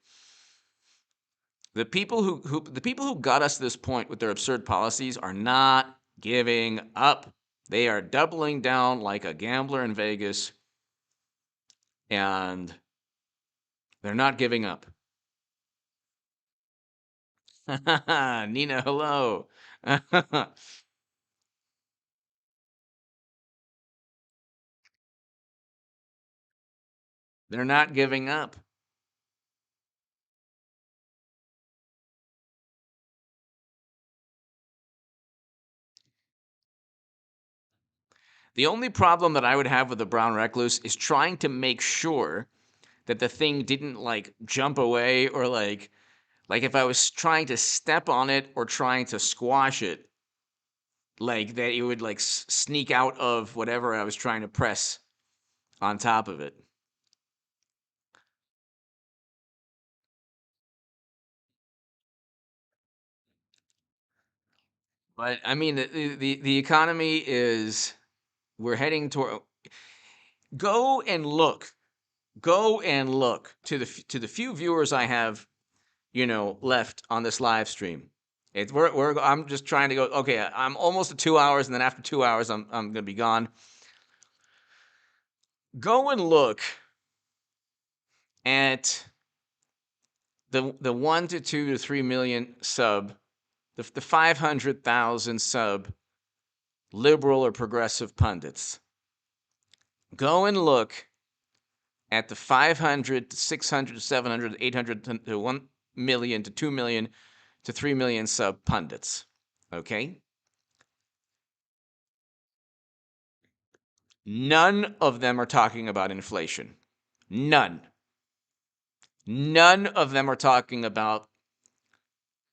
The people who got us to this point with their absurd policies are not giving up. They are doubling down like a gambler in Vegas, and they're not giving up. Nina, hello. They're not giving up. The only problem that I would have with the brown recluse is trying to make sure that the thing didn't like jump away, or like if I was trying to step on it or trying to squash it, like that it would like sneak out of whatever I was trying to press on top of it. But I mean, the economy is, we're heading toward. Go and look. Go and look to the few viewers I have, you know, left on this live stream. I'm just trying to go. Okay, I'm almost at 2 hours, and then after 2 hours, I'm gonna be gone. Go and look at the 1 to 2 to 3 million sub, the 500,000 sub liberal or progressive pundits. Go and look at the 500 to 600 to 700 to 800 to 1 million to 2 million to 3 million sub pundits. Okay? None of them are talking about inflation. None. None of them are talking about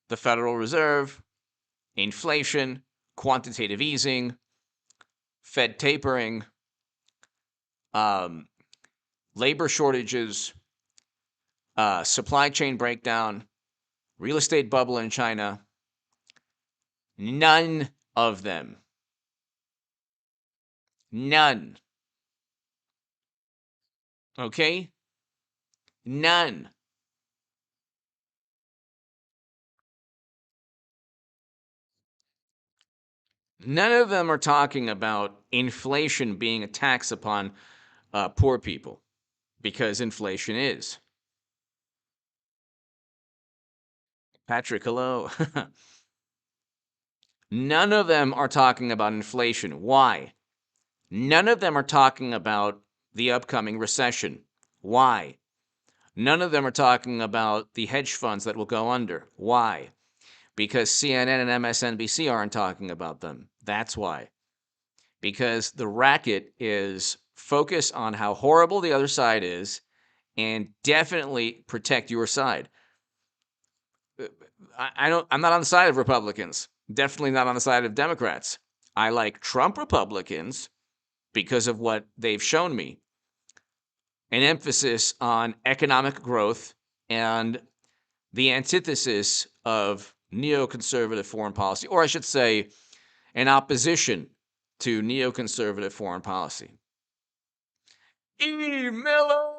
the Federal Reserve, inflation, quantitative easing, Fed tapering, labor shortages, supply chain breakdown, real estate bubble in China. None of them. None. Okay? None. None of them are talking about inflation being a tax upon poor people, because inflation is. Patrick, hello. None of them are talking about inflation. Why? None of them are talking about the upcoming recession. Why? None of them are talking about the hedge funds that will go under. Why? Because CNN and MSNBC aren't talking about them. That's why. Because the racket is focus on how horrible the other side is and definitely protect your side. I'm not on the side of Republicans. Definitely not on the side of Democrats. I like Trump Republicans because of what they've shown me. An emphasis on economic growth and the antithesis of neoconservative foreign policy, or I should say, an opposition to neoconservative foreign policy. E. Miller!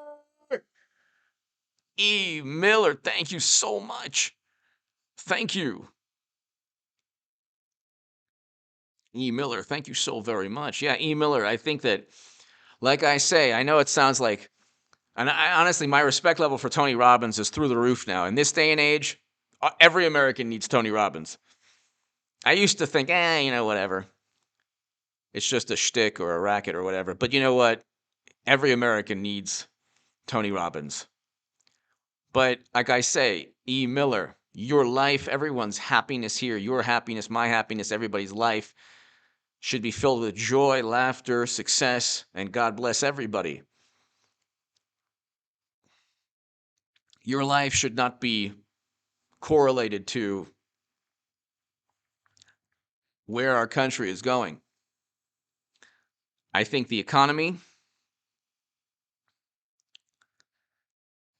E. Miller, thank you so much. Thank you. E. Miller, thank you so very much. Yeah, E. Miller, I think that, like I say, I know it sounds like, and honestly, my respect level for Tony Robbins is through the roof now. In this day and age, every American needs Tony Robbins. I used to think, whatever. It's just a shtick or a racket or whatever. But you know what? Every American needs Tony Robbins. But like I say, E. Miller, your life, everyone's happiness here, your happiness, my happiness, everybody's life should be filled with joy, laughter, success, and God bless everybody. Your life should not be correlated to where our country is going. I think the economy,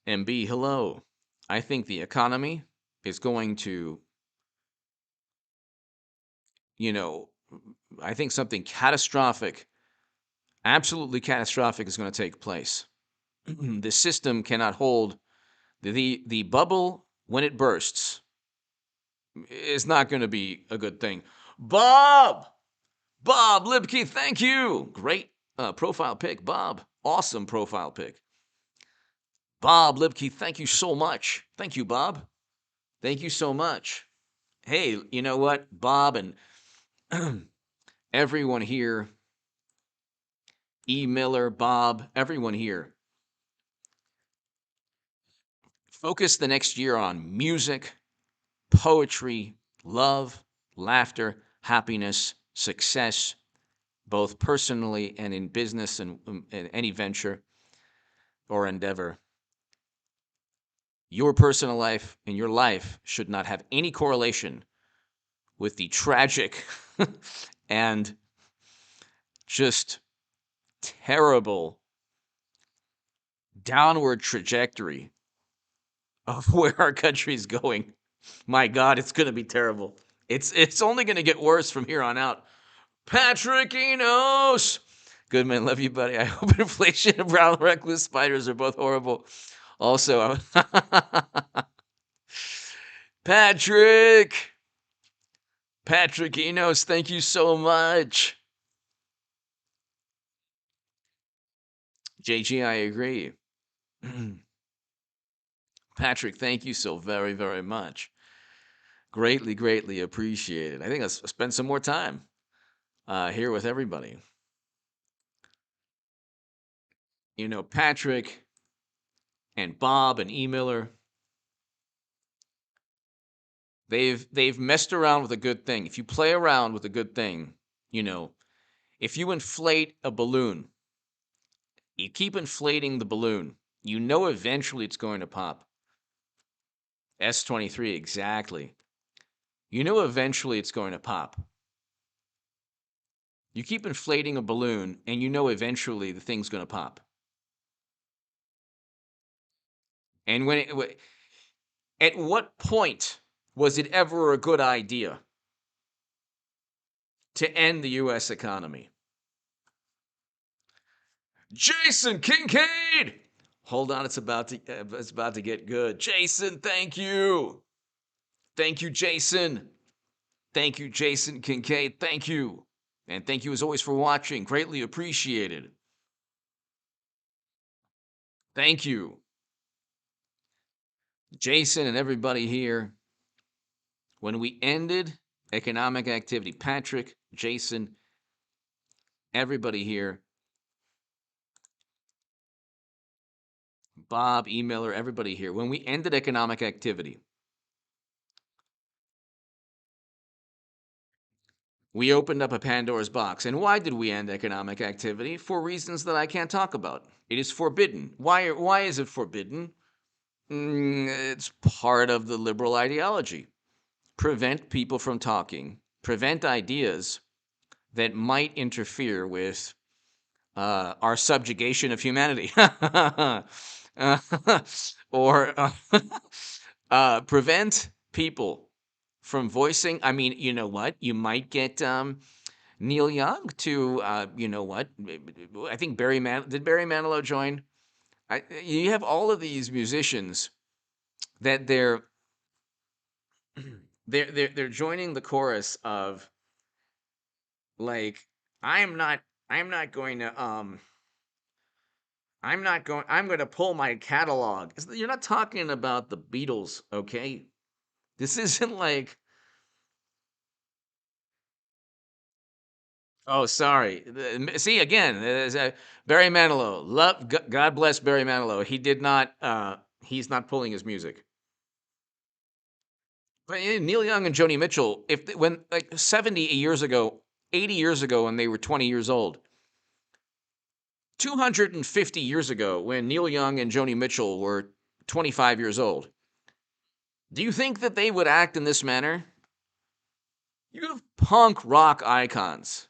MB, hello. I think the economy is going to, I think something catastrophic, absolutely catastrophic is going to take place. The system cannot hold. The bubble, when it bursts, is not going to be a good thing. Bob Lipke, thank you. Great profile pic, Bob. Awesome profile pic. Bob Lipke, thank you so much. Thank you, Bob. Thank you so much. Hey, you know what? Bob and everyone here, E. Miller, Bob, everyone here, focus the next year on music, poetry, love, laughter, happiness, success, both personally and in business and in any venture or endeavor. Your personal life and your life should not have any correlation with the tragic and just terrible downward trajectory of where our country is going. My God, it's going to be terrible. It's only going to get worse from here on out. Patrick Enos! Goodman, love you, buddy. I hope inflation and brown reckless spiders are both horrible. Also, Patrick Enos, thank you so much. JG, I agree. Patrick, thank you so very, very much. Greatly, greatly appreciated. I think I'll spend some more time here with everybody. Patrick and Bob and E. Miller, They've messed around with a good thing. If you play around with a good thing, if you inflate a balloon, you keep inflating the balloon, eventually it's going to pop. S23, exactly. Eventually it's going to pop. You keep inflating a balloon, and eventually the thing's going to pop. And at what point was it ever a good idea to end the U.S. economy? Jason Kincaid! Hold on, it's about to get good. Jason, thank you. Thank you, Jason. Thank you, Jason Kincaid. Thank you. And thank you as always for watching. Greatly appreciated. Thank you. Jason and everybody here. When we ended economic activity, Patrick, Jason, everybody here, Bob, emailer, everybody here, when we ended economic activity, we opened up a Pandora's box. And why did we end economic activity? For reasons that I can't talk about. It is forbidden. Why is it forbidden? It's part of the liberal ideology. Prevent people from talking. Prevent ideas that might interfere with our subjugation of humanity. Or prevent people from voicing. I mean, you know what? You might get Neil Young to, you know what? I think did Barry Manilow join? You have all of these musicians that they're joining the chorus of like, I'm not going to I'm going to pull my catalog. You're not talking about the Beatles, okay? This isn't like, oh, sorry. See, again, Barry Manilow. God bless Barry Manilow. He did not, he's not pulling his music. But Neil Young and Joni Mitchell, when like 70 years ago, 80 years ago, when they were 20 years old, 250 years ago, when Neil Young and Joni Mitchell were 25 years old, do you think that they would act in this manner? You have punk rock icons.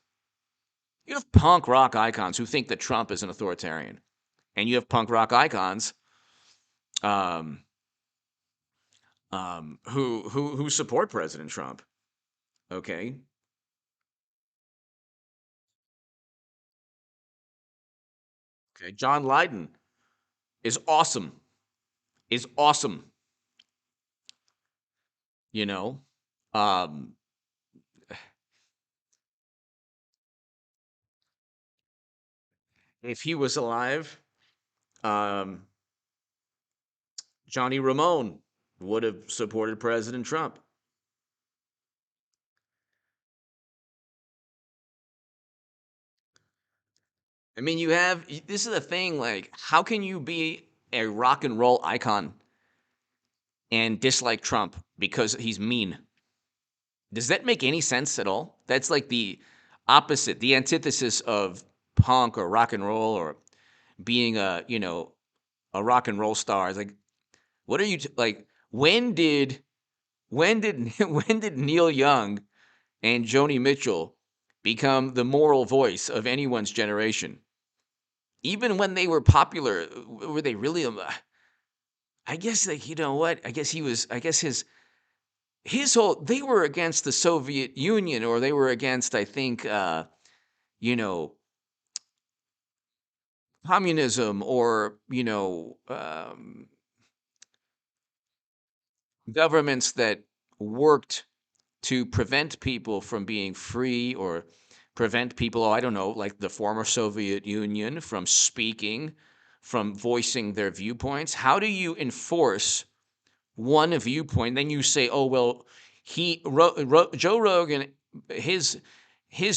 You have punk rock icons who think that Trump is an authoritarian. And you have punk rock icons who support President Trump. Okay. Okay. John Lydon is awesome. Is awesome. You know, if he was alive, Johnny Ramone would have supported President Trump. I mean, this is a thing, like, how can you be a rock and roll icon and dislike Trump because he's mean? Does that make any sense at all? That's like the opposite, the antithesis of punk or rock and roll or being a rock and roll star. It's like, what are you like? When did when did Neil Young and Joni Mitchell become the moral voice of anyone's generation? Even when they were popular, were they really? I guess, like, you know what? I guess his whole, they were against the Soviet Union, or they were against, I think, communism, or governments that worked to prevent people from being free, or prevent people, I don't know, like the former Soviet Union, from speaking, from voicing their viewpoints. How do you enforce one viewpoint? Then you say, oh, well, Joe Rogan, his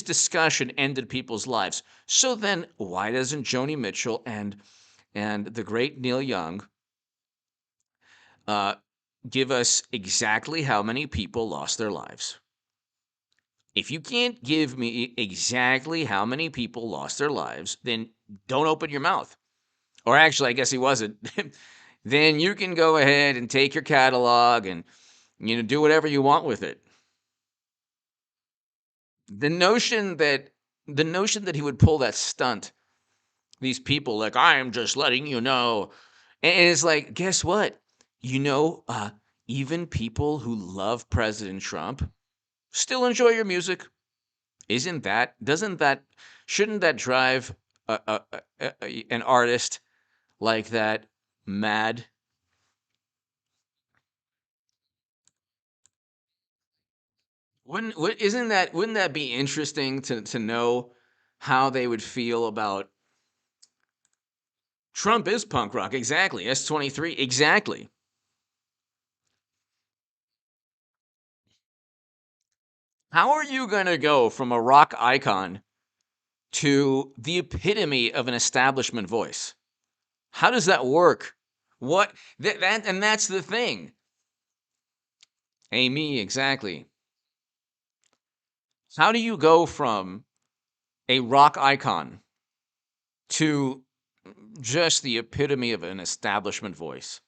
discussion ended people's lives. So then why doesn't Joni Mitchell and the great Neil Young give us exactly how many people lost their lives. If you can't give me exactly how many people lost their lives, then don't open your mouth. Or actually, I guess he wasn't. Then you can go ahead and take your catalog and do whatever you want with it. The notion that he would pull that stunt, these people like, I am just letting you know, and it's like, guess what? Even people who love President Trump still enjoy your music. Shouldn't that drive an artist like that mad? Wouldn't that be interesting to know how they would feel about Trump is punk rock, exactly. S23, exactly. How are you going to go from a rock icon to the epitome of an establishment voice? How does that work? And that's the thing. Me, exactly. How do you go from a rock icon to just the epitome of an establishment voice?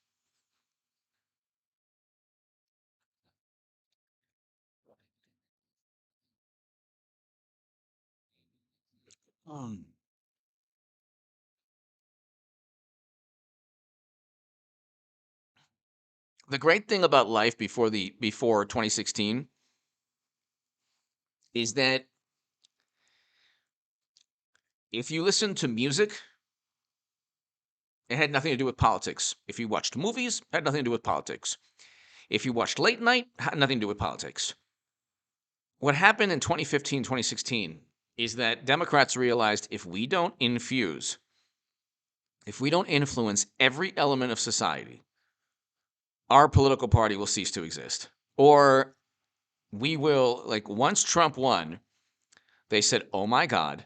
Um, the great thing about life before 2016 is that if you listen to music, it had nothing to do with politics. If you watched movies, it had nothing to do with politics. If you watched late night, it had nothing to do with politics. What happened in 2015, 2016 is that Democrats realized if we don't influence every element of society, our political party will cease to exist. Or we will, like, once Trump won, they said, oh my God,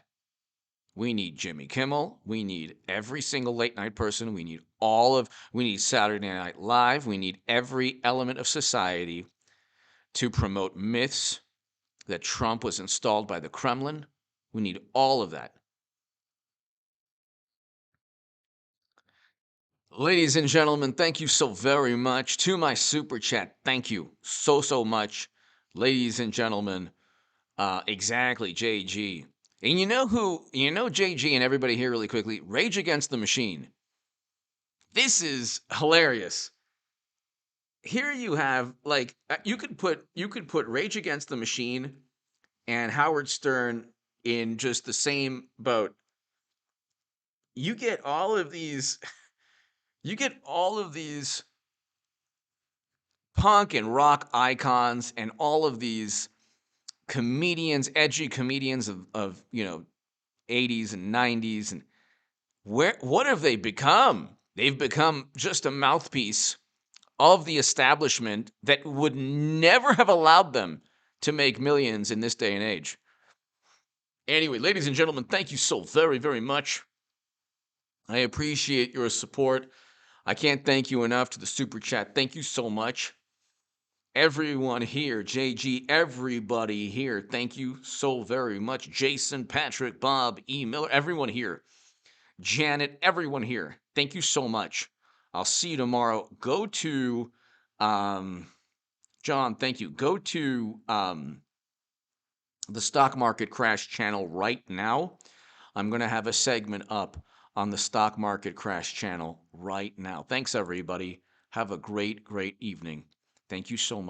we need Jimmy Kimmel. We need every single late night person. We need Saturday Night Live. We need every element of society to promote myths that Trump was installed by the Kremlin. We need all of that. Ladies and gentlemen, thank you so very much to my super chat. Thank you so much, ladies and gentlemen. Exactly, JG. And JG and everybody here really quickly, Rage Against the Machine. This is hilarious. Here you have, like, you could put Rage Against the Machine and Howard Stern in just the same boat. You get all of these punk and rock icons and all of these comedians, edgy comedians of 80s and 90s, and what have they become? They've become just a mouthpiece of the establishment that would never have allowed them to make millions in this day and age. Anyway, ladies and gentlemen, thank you so very, very much. I appreciate your support. I can't thank you enough to the super chat. Thank you so much. Everyone here, JG, everybody here, thank you so very much. Jason, Patrick, Bob, E. Miller, everyone here. Janet, everyone here, thank you so much. I'll see you tomorrow. Go to, John, thank you. Go to the Stock Market Crash channel right now. I'm going to have a segment up on the Stock Market Crash channel right now. Thanks, everybody. Have a great, great evening. Thank you so much.